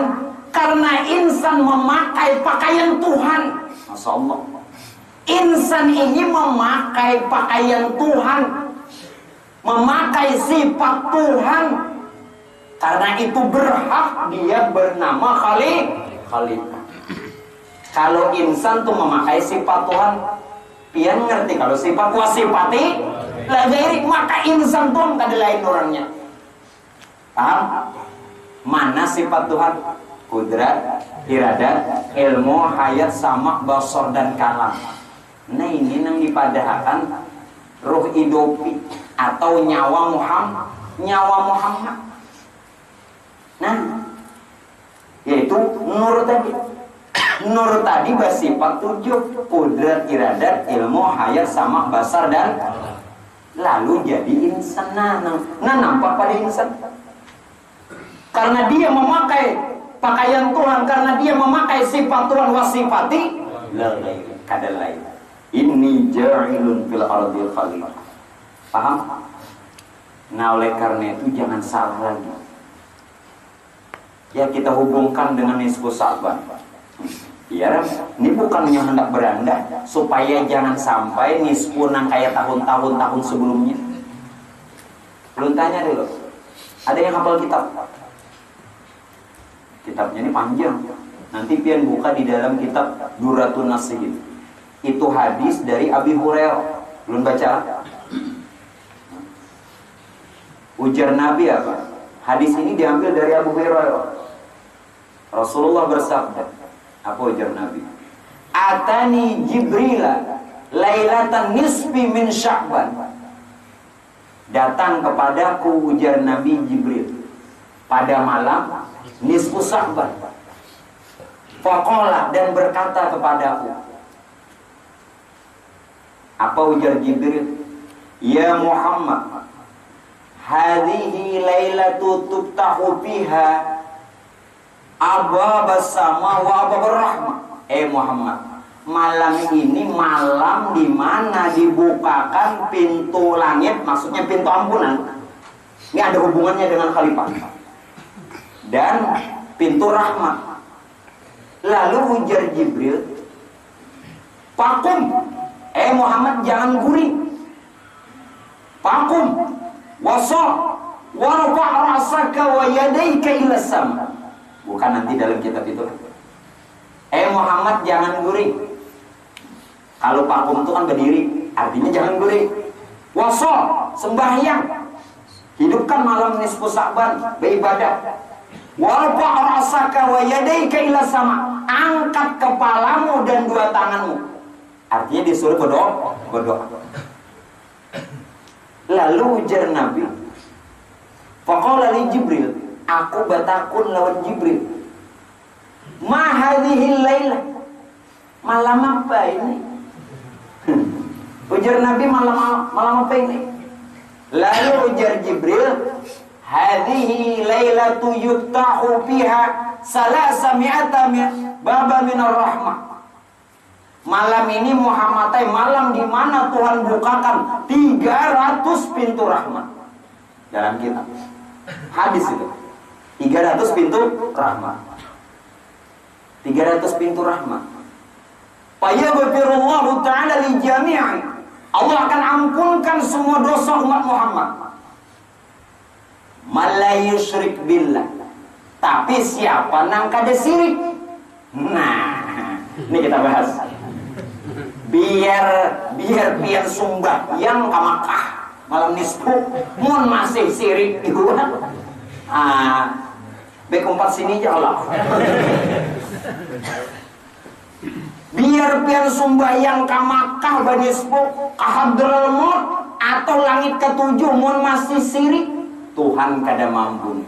karena insan memakai pakaian Tuhan. Masya Allah. Insan ini memakai pakaian Tuhan, memakai sifat Tuhan. Karena itu berhak dia bernama khalifah. Kalau insan tuh memakai sifat Tuhan, pian ngerti kalau sifat wasifati lagi maka insan Tuhan kada lain orangnya. Paham? Mana sifat Tuhan? Kudrat, iradat, ilmu, hayat, samak, basar dan kalam. Nah ini yang dipadahkan ruh idopi atau nyawa Muhammad. Nah, yaitu nur tadi. Nur tadi bersifat 7, kudrat, iradat, ilmu, hayat, samak, basar dan lalu jadi insan. Nah nampak pada insan. Karena dia memakai pakaian Tuhan, karena dia memakai sifat Tuhan wasifati la lain kada lain. Inni ja'ilun fil ardi khalifah. Paham? Nah oleh karena itu jangan salah lagi. Ya kita hubungkan dengan nisfu Sa'ban. Ya, ini bukannya hendak beranda supaya jangan sampai nisfu nang kayak tahun-tahun sebelumnya. Belum tanya dulu. Ada yang hafal kitab? Kitabnya ini panjang. Nanti pian buka di dalam kitab Duratun Nasihin. Itu hadis dari Abi Hurairah. Belum baca? Ujar Nabi apa? Hadis ini diambil dari Abu Hurairah. Rasulullah bersabda, apa ujar Nabi? Atani Jibrila lailatan nisfi min Sya'ban. Datang kepadaku, ujar Nabi Jibril, pada malam nisfu Sya'ban. Faqala, dan berkata kepadaku. Apa ujar Jibril? Ya Muhammad, hadhihi lailatu tuftahu fiha abwabas sama wa abwabur rahmah. Muhammad, malam ini malam di mana dibukakan pintu langit, maksudnya pintu ampunan, Ini ada hubungannya dengan khalifah. Dan pintu rahmat. Lalu ujar Jibril, "Pakum, Muhammad jangan guring. Pakum, wasol, warfa' ra'saka wa yadayka ila sama." Bukan nanti dalam kitab itu. Muhammad jangan guring. Kalau pakum itu kan berdiri, artinya jangan guring. Wasol, sembahyang. Hidupkan malam nisfu Sa'ban beribadah. Warfa' ra'saka wa yadayka ila sama. Angkat kepalamu dan dua tanganmu. Artinya disuruh berdoa. Lalu ujar Nabi, faqala li Jibril, aku batakun lawan Jibril. Ma hadhil lailah. Malam apa ini? Ujar Nabi, malam apa ini? Lalu ujar Jibril, hadhihi lailatu yuftahu fiha salasami'ata baba minar rahmah. Malam ini Muhammad, malam di mana Tuhan bukakan 300 pintu rahmat. Dalam kitab hadis itu 300 pintu rahmat. 300 pintu rahmat. Fayaghfirullahu ta'ala li jami'i. Allah akan ampunkan semua dosa umat Muhammad. Mala yusyrik billah. Tapi siapa nang kada sirik? Nah, ini kita bahas. Biar pian sumbah yang ka Makkah malam nisfu mun masih sirik itu. Bekompat sini aja Allah. Biar pian sembahyang ka Makkah banisbu ka Hadraul Maut atau langit ketujuh mun masih sirik, Tuhan kada mampu.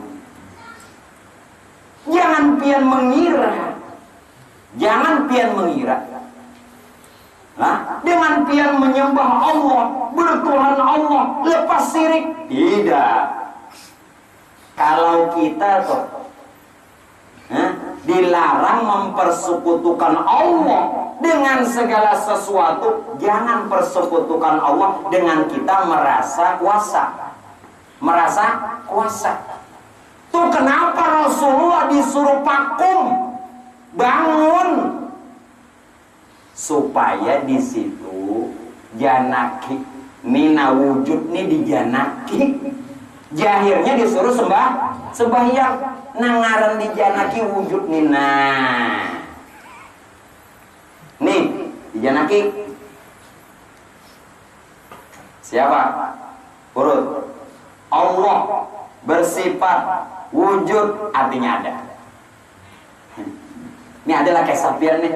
Jangan pian mengira. Nah, dengan pian menyembah Allah, bertuhan Allah, lepas sirik. Tidak. Kalau kita tuh dilarang mempersekutukan Allah dengan segala sesuatu, jangan persekutukan Allah dengan kita merasa kuasa. Tuh kenapa Rasulullah disuruh pakum, bangun, supaya di situ janaki mina wujud nih dijanaki. Jahirnya disuruh sembahyang, nangaran dijanaki wujud nih. Nah, nih dijanaki siapa? Urut. Allah bersifat wujud, artinya ada. Ini adalah kesapian nih.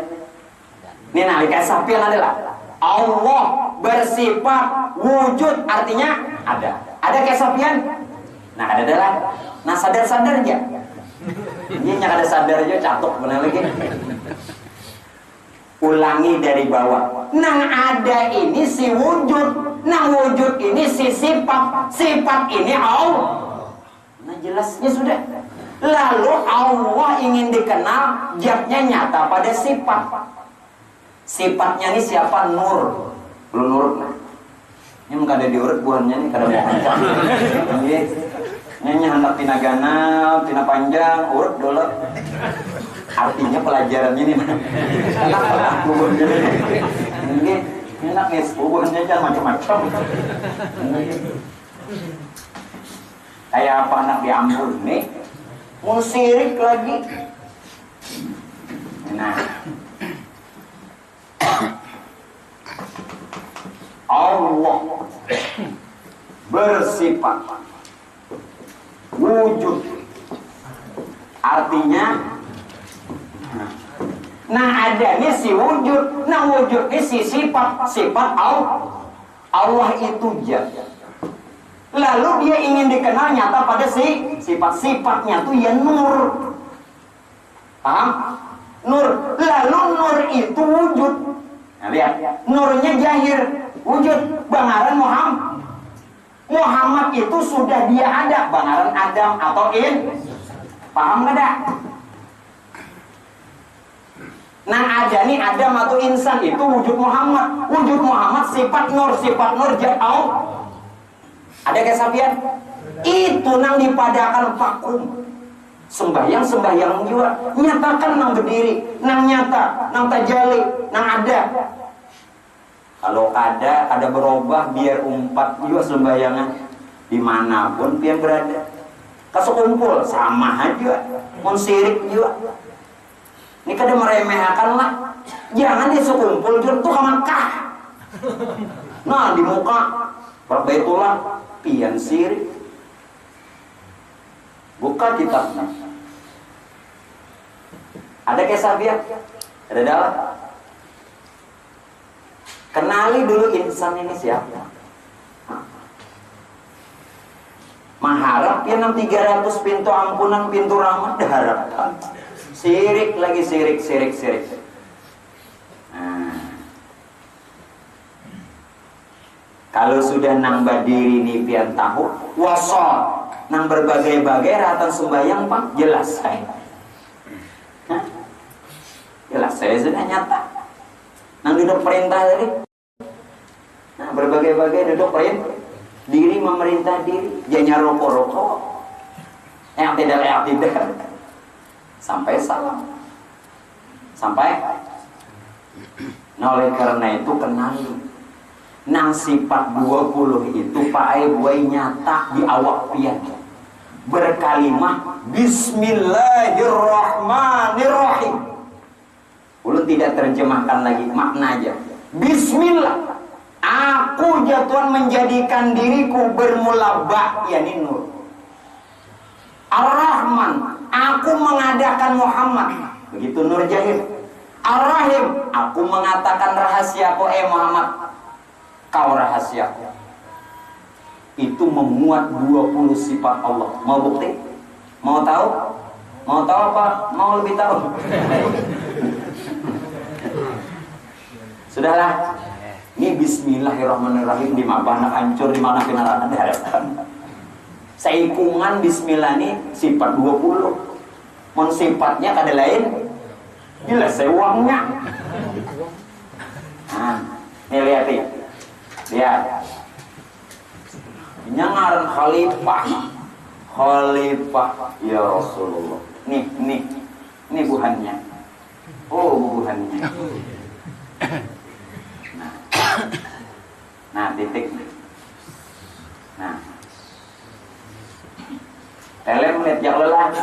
Ini nalika kesapian adalah Allah bersifat wujud, artinya ada. Ada kesapian. Nah, ada adalah. Nah, sadar-sadar aja. Ini yang ada sadar aja, catok benar lagi. Ulangi dari bawah. Nang ada ini si wujud, nang wujud ini si sifat, sifat ini Allah. Nah, jelasnya sudah. Lalu Allah ingin dikenal, zatnya nyata pada sifat. Sifatnya ini siapa? Nur. Belum nurut. Ini muka ada diurut buahnya nih, kada mau panjang. Ini hendak tina ganal, tina panjang, urut dulu. Artinya pelajarannya nih. Enak buahnya. Ini enak nih, buahnya jangan macam-macam. Kayak apa anak diambur nih? Mau sirik lagi. Nah, Allah bersifat wujud, artinya nah ada nih si wujud, nah wujud ini si sifat, sifat Allah itu zat. Lalu dia ingin dikenal nyata pada si sifat-sifatnya tuh ya nur. Paham? Nur. Lalu nur itu wujud. Nah, lihat, nurnya jahir, wujud. Bangaran Muhammad itu sudah dia ada, bangaran Adam atau paham nggak dah? Nah, ada nih Adam atau insan itu wujud Muhammad. Wujud Muhammad sifat nur zat Allah. Ada kesapian? Itu nang dipadakan vakum. Sembahyang juga nyatakan nang berdiri, nang nyata, nang tajali, nang ada. Kalau ada berubah biar umpat juga sembayangan dimanapun pian berada. Kasekumpul sama aja, mun sirik juga. Ini kada meremehkan lah. Jangan dia sekumpul dia tuh ke Makkah. Nah di muka perbaitulah pian sirik. Buka kitabnya. Ada kisah biak? Ada dalam. Kenali dulu insan ini siapa. Mengharap ya 300 pintu ampunan, pintu rahmat diharapkan. Sirik lagi sirik. Nah. Kalau sudah nang badiri nih pian tahu, wasol nang berbagai-bagai ratan sembahyang pak jelas saya. Jelas saya sudah nyata. Nang duduk perintah tadi. Nah berbagai-bagai duduk perintah. Diri memerintah diri. Jangan rokok-rokok. Yang tidak. Sampai salam. Sampai. Nah oleh karena itu kenali. Nang sifat 20 itu pakai buai nyata di awak pian. Berkalimah Bismillahirrahmanirrahim. Ulun tidak terjemahkan lagi, makna aja. Bismillah. Aku jatuhan menjadikan diriku bermula ba, yakni nur. Ar-Rahman. Aku mengadakan Muhammad. Begitu Nur Jahil. Ar-Rahim. Aku mengatakan rahasiaku Muhammad. Kau rahasiaku. Itu memuat 20 sifat Allah. Mau bukti? Mau tahu? Mau tahu apa? Mau lebih tahu? Sudahlah. Ini Bismillahirrahmanirrahim di mana hancur, di mana kenalan diharapkan. Seikungan Bismillah ini sifat 20. Mon sifatnya kada lain. Jelas sewangnya. Nah, ini lihat nih. Lihat. Nyangaran khalifah ya Rasulullah. Nih buhannya. Oh buhannya. Nah titik. Nah Telem lihat yang lelah.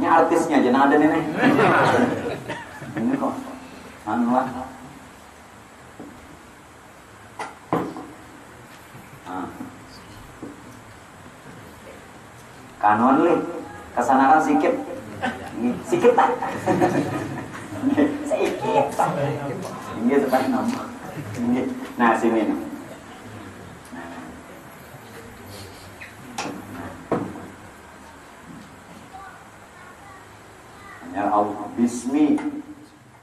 Ini artisnya jangan ada nih. Ini kok anu lah. Kanuan li, kesana kan sikit tak? Sikit tak? Ini seperti nama. Nah sini nih. Hanya Allah Bismi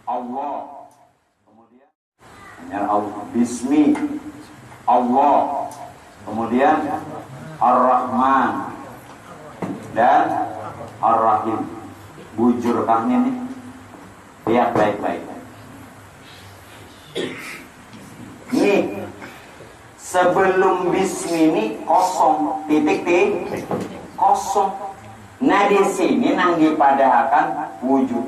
Allah. Kemudian hanya Allah Bismi Allah. Kemudian Ar-Rahman dan Ar-Rahim. Bujur kahnya nih. Lihat baik-baik. Nih sebelum bismi ini kosong, titik kosong. Nah di sini nang dipadakan wujud.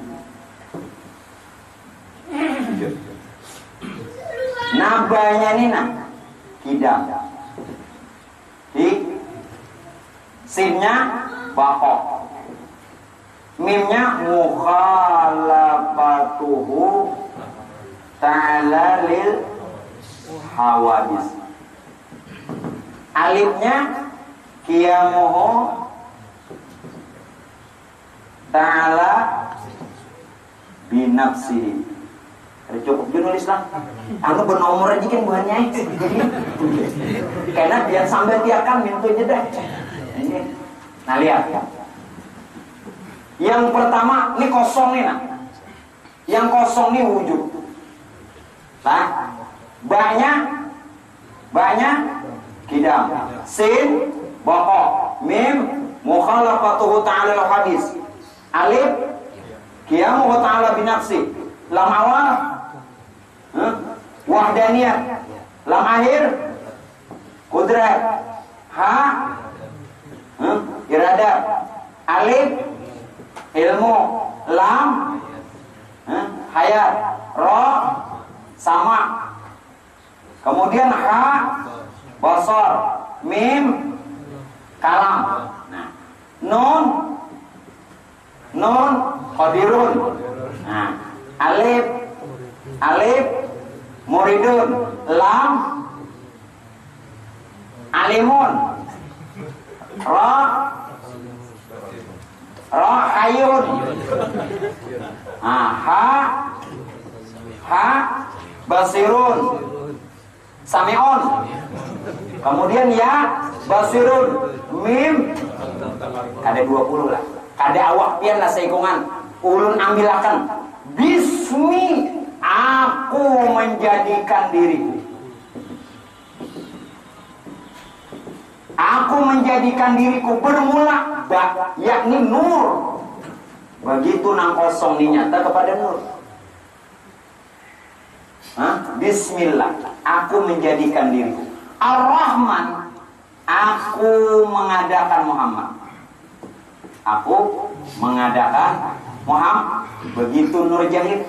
Nabanya nih nah kidam. Sinnya bakok. Mimnya mukhalafatuhu ta'ala lil hawadis. Alifnya qiyamuhu ta'ala binafsihi. Ada cukup nulis lah. Aku bernomor aja kan buahnya. Karena biar sambil tiakan mintu jeda. Nah lihat. Yang pertama ini kosong nih nah. Yang kosong nih wujud. Nah, banyak kidam. Sin baqo, mim mukhalafatuhu ta'ala hadis. Alif qiyamuhu ta'ala binafsi. Lam awal wahdaniyah. Lam akhir kudrat Ha iradat, alif ilmu, lam hayat, ro sama, kemudian ha basar, mim kalam, nah, nun qadirun, nah, alif muridun, lam alimun, ra hayun, nah, ha basirun, sami'un, kemudian ya basirun, mim kada 20 lah, kada awak pian lah seikungan, ulun ambilakan bismi, aku menjadikan diriku, aku menjadikan diriku bermula yakni nur, begitu nang kosong dinyata kepada nur. Bismillah, aku menjadikan diriku. Ar-Rahman, aku mengadakan Muhammad. Aku mengadakan Muhammad. Begitu nur jahir.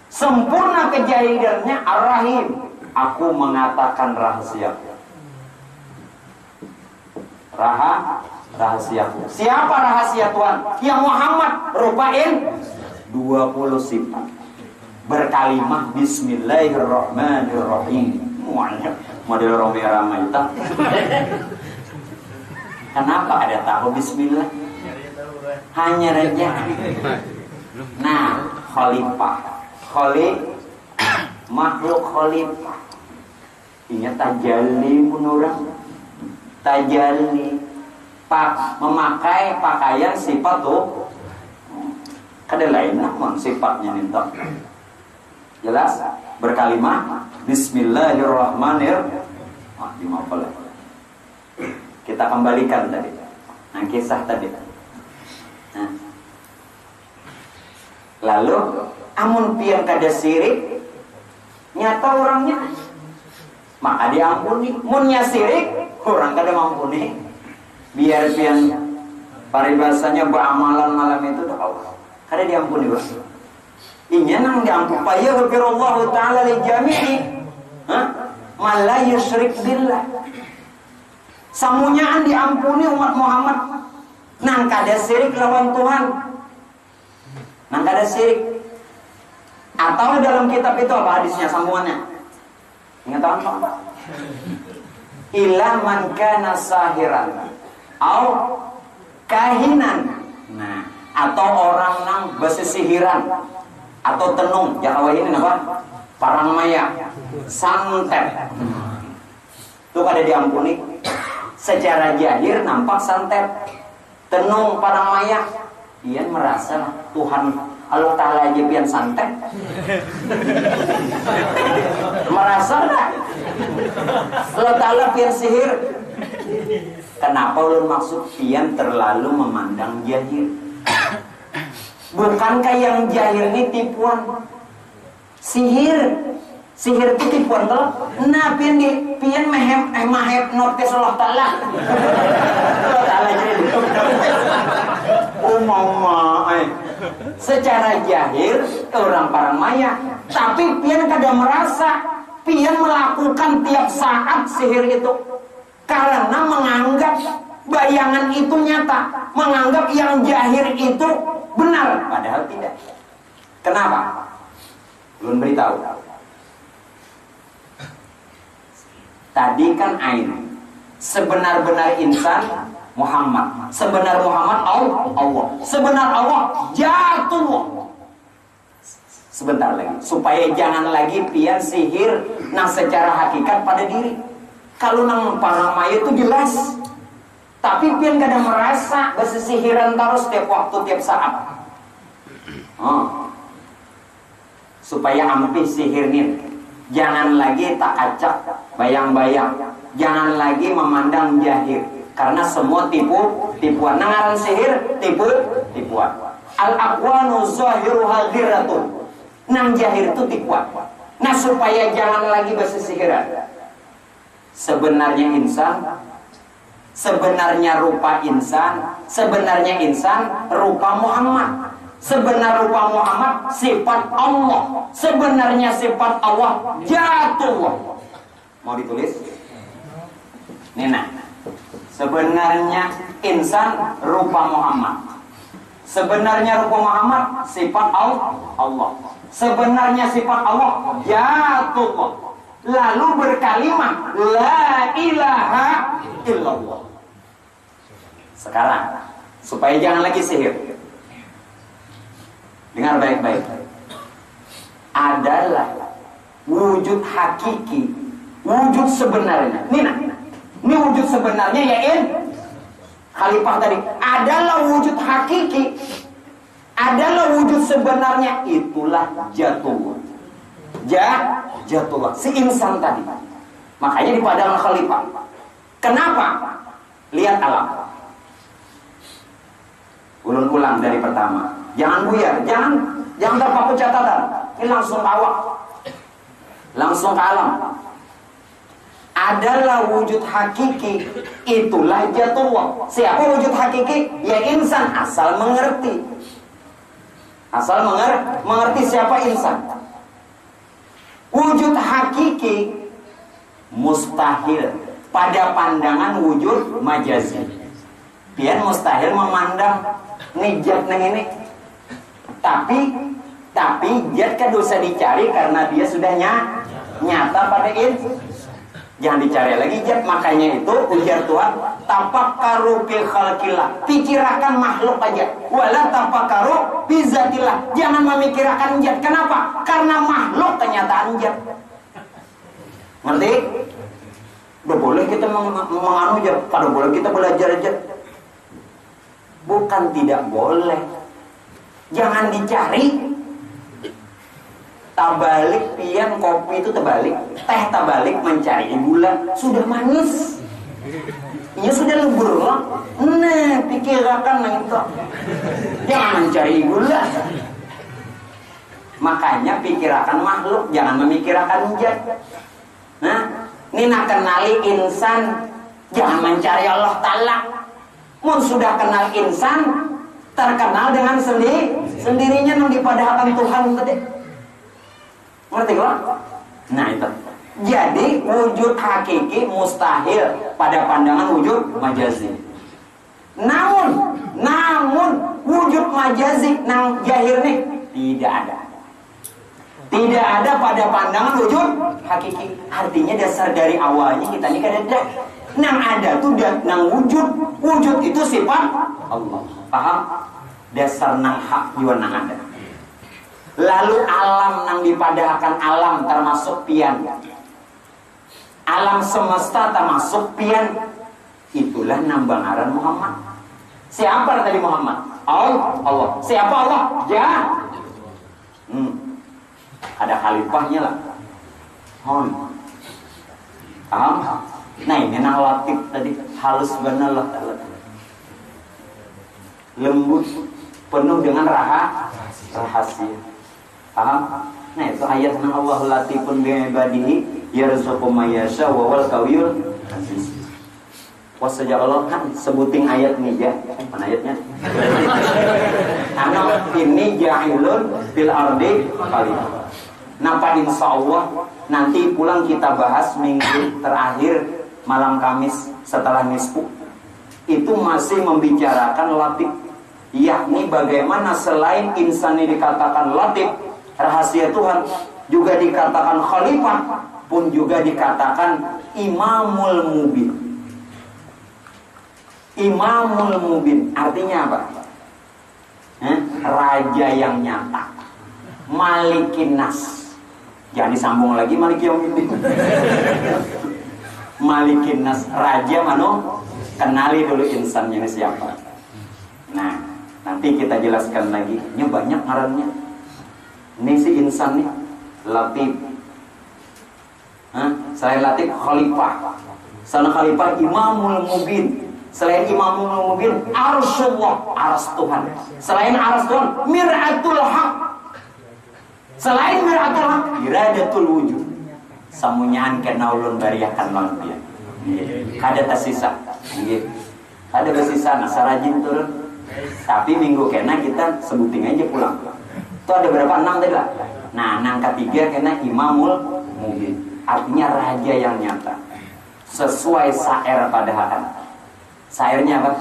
Sempurna kejahirannya Ar-Rahim, aku mengatakan rahasia. Rahasiaku. Siapa rahasia Tuhan? Yang Muhammad rupain 20 sifat. Berkalimah Bismillahirrahmanirrahim. Model Romeo Ramaita. Kenapa ada tahu Bismillah? Hanya raja. Nah, khalifah, makhluk khalifah. Ingat tajalli menurang, tajalli, memakai pakaian sifat tuh. Kada lain namun sifatnya nintok. Jelas? Berkalimah Bismillahirrahmanirrahim. Kita kembalikan tadi. Nah, kisah tadi. Nah. Lalu amun pian kada sirik, nyata orangnya maka diampuni. Munnya sirik, orang kada mampuni. Biar pian paribasanya beramalan malam itu dah Allah. Kada diampuni, Bos. Inya nang diampun paya ghafirallahu ta'ala li jami'i man la yusyrik billah. Samunyaan diampuni umat Muhammad nang kada syirik lawan Tuhan. Nang kada syirik. Atau dalam kitab itu apa hadisnya sambungannya? Ingat apa? Ila man kana sahiran au kahinan. Nah, atau orang nang besisihiran atau tenung, Jawa ini apa? Parang maya, santet. Itu kada diampuni. Secara jahir nampak santet, tenung, parang maya. Dia merasa Tuhan Allah Ta'ala aja pian santet. Merasa enggak? Allah Ta'ala pian sihir. Kenapa ulun maksud pian terlalu memandang jahir? Bukankah yang jahir ini tipuan? Sihir itu tipuan toh? Nah, pian mahipnotis Allah Ta'ala. Allah Ta'ala jadi secara jahir orang parang maya, tapi pian kada merasa pian melakukan tiap saat sihir itu karena menganggap bayangan itu nyata, menganggap yang jahir itu benar, padahal tidak. Kenapa? Belum beritahu. Tadi kan ain. Sebenar-benar insan Muhammad. Sebenar Muhammad Allah. Sebenar Allah jatuh. Sebentar lagi. Supaya jangan lagi pian sihir nah secara hakikat pada diri. Kalau nang paramaya itu jelas. Tapi pian kada merasa bersisihiran terus tiap waktu, tiap saat. Supaya ampi sihirnya. Jangan lagi tak acak, bayang-bayang. Jangan lagi memandang jahir. Karena semua tipuan. Nangaran sihir, tipuan. Al-aqwanu zahiruha ghirratun. Nang jahir itu tipuan. Nah supaya jangan lagi bersisihiran. sebenarnya insan, sebenarnya rupa insan, sebenarnya insan rupa Muhammad. Sebenar rupa Muhammad sifat Allah, sebenarnya sifat Allah Jatullah. Mau ditulis? Nina. Sebenarnya insan rupa Muhammad, sebenarnya rupa Muhammad sifat Allah, sebenarnya sifat Allah Jatullah. Lalu berkalimah la ilaha illallah. Sekarang supaya jangan lagi sihir, dengar baik-baik. Adalah wujud hakiki, wujud sebenarnya. Ini wujud sebenarnya ya Khalifah tadi. Adalah wujud hakiki, adalah wujud sebenarnya. Itulah Jatullah. Jatullah, si insan tadi. Makanya di padang Khalifah. Kenapa? Lihat alam. Ulang dari pertama. Jangan buyar, jangan terpaku catatan. Ini langsung awak, langsung ke alam. Adalah wujud hakiki, itulah Jatullah. Siapa wujud hakiki? Ya insan, asal mengerti. Asal mengerti siapa insan. Wujud hakiki mustahil pada pandangan wujud majazi. Pian mustahil memandang nijat neng ini. Tapi jat kan dosa dicari karena dia sudah nyata pada insan. Jangan dicari lagi jat. Makanya itu ujar Tuhan, tafakkaru fi khalqillah, pikirkan makhluk aja. Wala tafakkaru fi zatillah, jangan memikirkan jat. Kenapa? Karena makhluk kenyataan jat. Ngerti? Udah boleh kita menganu jat, pada boleh kita belajar jat. Bukan tidak boleh, jangan dicari. Tabalik pian kopi itu terbalik, teh terbalik mencari gula sudah manis, ya sudah lebur lah. Nah, pikirkan itu, jangan mencari gula. Makanya pikirkan makhluk, jangan memikirkan jat. Nah, ini nak kenali insan, jangan mencari Allah Ta'ala. Mun sudah kenal insan, terkenal dengan sendirinya yang dipadahkan Tuhan tadi. Ngerti kan? Nah itu. Jadi wujud hakiki mustahil pada pandangan wujud majazi. Namun wujud majazi nang jahir nih tidak ada. Tidak ada pada pandangan wujud hakiki. Artinya dasar dari awalnya kita ini kada ada. Nang ada tuh nang wujud itu sifat Allah. Paham? Dasar nang hak juga nang ada. Lalu alam nang dipadahkan alam termasuk pian. Alam semesta termasuk pian. Itulah nambang aran Muhammad. Siapa tadi Muhammad? Allah. Siapa Allah? Ada khalifahnya lah. Paham? Nah ini nang latif tadi, halus benar lah. Lembut, penuh dengan rahasia. Paham? Nah itu ayat nang Allah latifun bi'ibadihi yarzuqu may yasha wa wal qawiyul aziz. Was sejak Allah kan sebuting ayat nih ya. Mana ayatnya? Anak ini jahilun fil ardi khalifah. Napa insyaallah nanti pulang kita bahas minggu terakhir malam Kamis setelah nisfu. Itu masih membicarakan latif, yakni bagaimana selain insan ini dikatakan latif, rahasia Tuhan, juga dikatakan khalifah, pun juga dikatakan imamul mubin. Imamul mubin artinya apa? Raja yang nyata, malikin nas. Jangan disambung lagi malik yaumiddin. Malikin nas, raja mano, kenali dulu insannya ini siapa. Nah, nanti kita jelaskan lagi. Ini banyak ngarannya. Ini si insan nih latif. Selain latif khalifah. Selain khalifah imamul mubin. Selain imamul mubin arsyullah, aras Tuhan. Selain aras Tuhan mir'atul haq. Selain mir'atul haq iradatul wujud. Samunyaan kena ulun bariakan manusia. Kada tersisa. Ada tersisa nasarajin turun. Tapi minggu kena kita sebuting aja pulang. Itu ada berapa? 6 tadi lah. Nah, 6 ketiga kena imamul mubin. Artinya raja yang nyata. Sesuai syair padahal. Syairnya apa?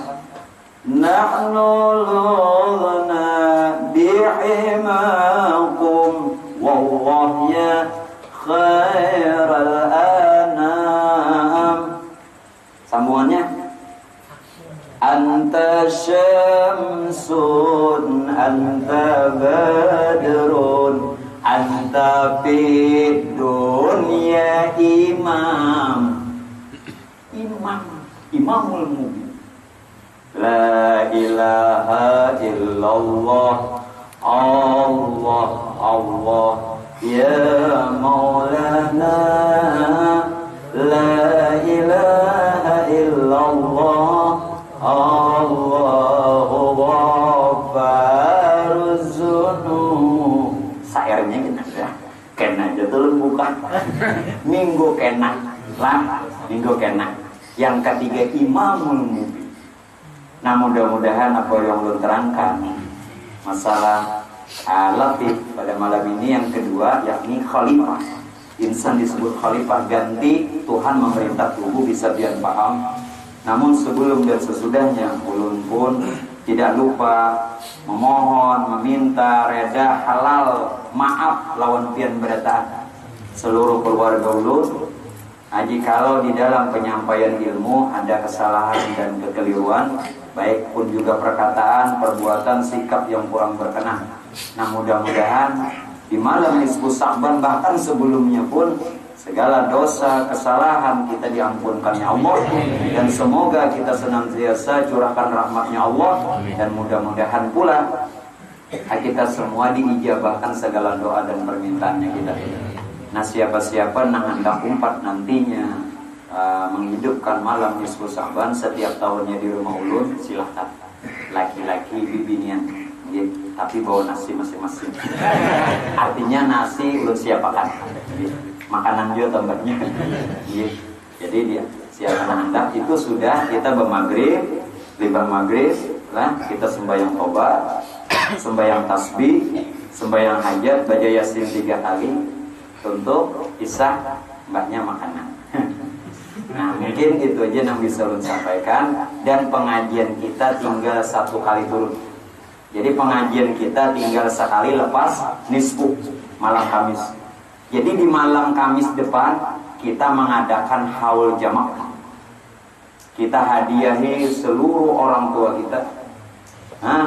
Nahnu lulna bihimakum wallahya khairal anam. Sambungannya anta syamsun anta badrun anta fid dunya imamul mubin. La ilaha illallah Allah Allah ya maulana. La ilaha illallah Allahu ghafaruz dzunub. Sairnya kena jatuh bukan minggu kena lah, minggu kena. Yang ketiga imamul mubin. Nah, mudah-mudahan apa yang belum terangkan masalah latif pada malam ini. Yang kedua yakni khalifah. Insan disebut khalifah, ganti Tuhan memerintah tubuh, bisa biar paham. Namun sebelum dan sesudahnya ulun pun tidak lupa memohon, meminta reda halal maaf lawan pian berataan seluruh keluarga ulun. Jikalau di dalam penyampaian ilmu ada kesalahan dan kekeliruan, baik pun juga perkataan, perbuatan, sikap yang kurang berkenan. Nah, mudah-mudahan di malam nisfu Sa'ban bahkan sebelumnya pun segala dosa, kesalahan kita diampunkannya Allah, dan semoga kita senantiasa curahkan rahmatnya Allah, dan mudah-mudahan pula kita semua diijabahkan segala doa dan permintaannya kita. Nah, siapa-siapa yang hendak umpat nantinya menghidupkan malam nisfu Sa'ban setiap tahunnya di rumah ulun, silahkan. Laki-laki bibinian, tapi bawa nasi masing-masing. Artinya nasi ulun siapakan, makanan juga tambahnya. Jadi dia siapa hendak itu sudah kita bermaghrib, libah maghrib lah, kita sembahyang tobat, sembahyang tasbih, sembahyang hajat, baca yasin 3 kali. Untuk isah mbaknya makanan. Nah, mungkin itu aja yang bisa ulun sampaikan. Dan pengajian kita tinggal 1 kali turun. Jadi pengajian kita tinggal sekali lepas nisfu malam Kamis. Jadi di malam Kamis depan kita mengadakan haul jamaah. Kita hadiahi seluruh orang tua kita,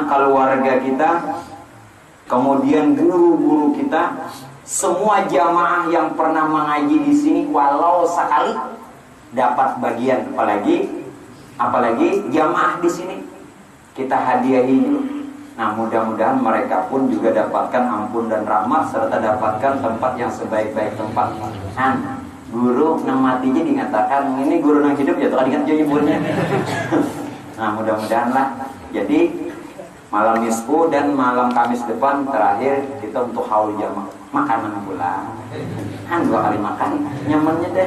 keluarga kita, kemudian guru-guru kita. Semua jamaah yang pernah mengaji di sini walau sekali dapat bagian, apalagi jamaah di sini kita hadiahi. Nah, mudah-mudahan mereka pun juga dapatkan ampun dan rahmat serta dapatkan tempat yang sebaik-baik tempat. Guru nang matinya dikatakan ini guru nang hidup ya tuh ingat nyebutnya. Nah, mudah-mudahan lah. Jadi malam nisfu dan malam Kamis depan terakhir kita untuk haul jamaah. Makanan pula, 2 kali makan, nyamannya deh.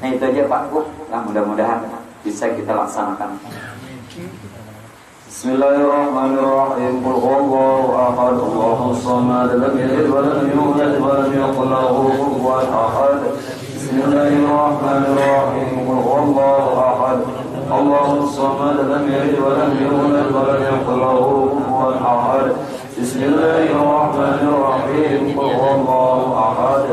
Nah, itu aja Pak. Nah, mudah-mudahan bisa kita laksanakan. Bismillahirrahmanirrahim. Qul huwallahu ahad, Allahus samad, lam yalid wa lam yulad wa lam yakul lahu kufuwan ahad. Bismillahirrahmanirrahim. Qul huwallahu ahad, Allahus samad, lam yalid wa lam yulad wa lam yakul lahu kufuwan ahad. Bismillahirrahmanirrahim. Qul huwallahu ahad,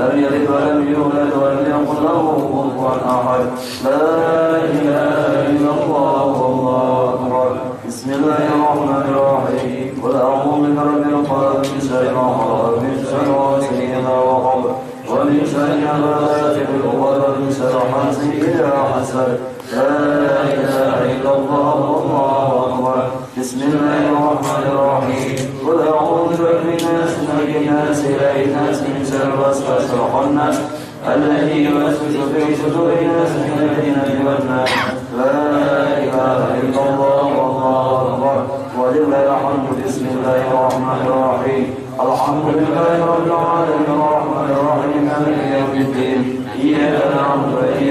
lam yalid wa lam yulad wa lam yakul lahu kufuwan ahad. La ilaha illallah wallahu akbar. Bismillahirrahmanirrahim. Qul a'udzu birabbil falaq, min syarri ma khalaq, min syarri ghasiqin idza waqab, wa min syarri ghasiqin idza waqab, min syarri hasidin idza hasad. La ilaha illallah wallahu akbar. Bismillahirrahmanirrahim. Qul a'udzu birabbin nas, malikin nas, ilahin nas, min syarri waswasil khannas, alladzi yuwaswisu fi sudurin nas min al-jinnati wan nas. La ilaha illallah wallahu akbar. Walillahil hamdu. Bismillahirrahmanirrahim. Alhamdulillahi rabbil alamin, arrahmanir rahim, maliki yaumiddin. Iyyaka na'budu wa iyyaka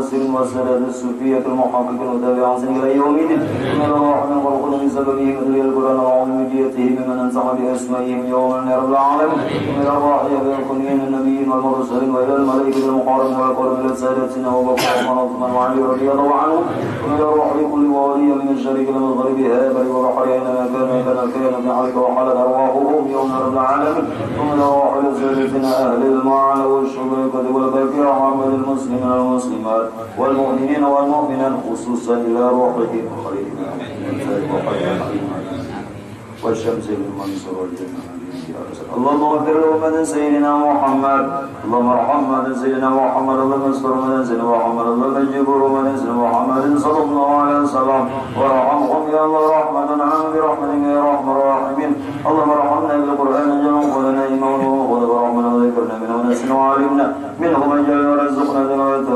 المفسرين والسادة الصوفية المحققين والتابعين إلى يوم الدين من الرحمن والقرآن من سببهم أدري القرآن وعلميته ممن أنصح بأسمائهم يوم رب العالمين من الراحية بالكلين النبيين والمرسلين وإلى الملائكة المقاربين والقرب إلى سادتنا وبكر ومن عثمان وعلي رضي الله عنه ومن الروح لكل ولي من الشريك المغرب هابل وبحر أينما كان في حلق وحلت أرواحهم يوم رب العالمين ومن الروح لسادتنا أهل المعنى والشبكة والبكر وعمل المسلمين والمسلمات والمؤمنين والمؤمنات خصوصا إلى روحهم خيرنا والشمس المنصور والجنة اللهم اغفر لأمة سيدنا محمد اللهم ارحم أمة سيدنا محمد اللهم استر أمة سيدنا محمد اللهم اجب أمة سيدنا محمد صلى الله عليه وسلم وارحمهم يا الله رحمة عام برحمتك يا أرحم الراحمين اللهم ارحمنا بالقرآن جمع ولنا إيمان وغضب ورحمنا وذكرنا منه ونسنا وعلمنا منه من جل ورزقنا تلاوته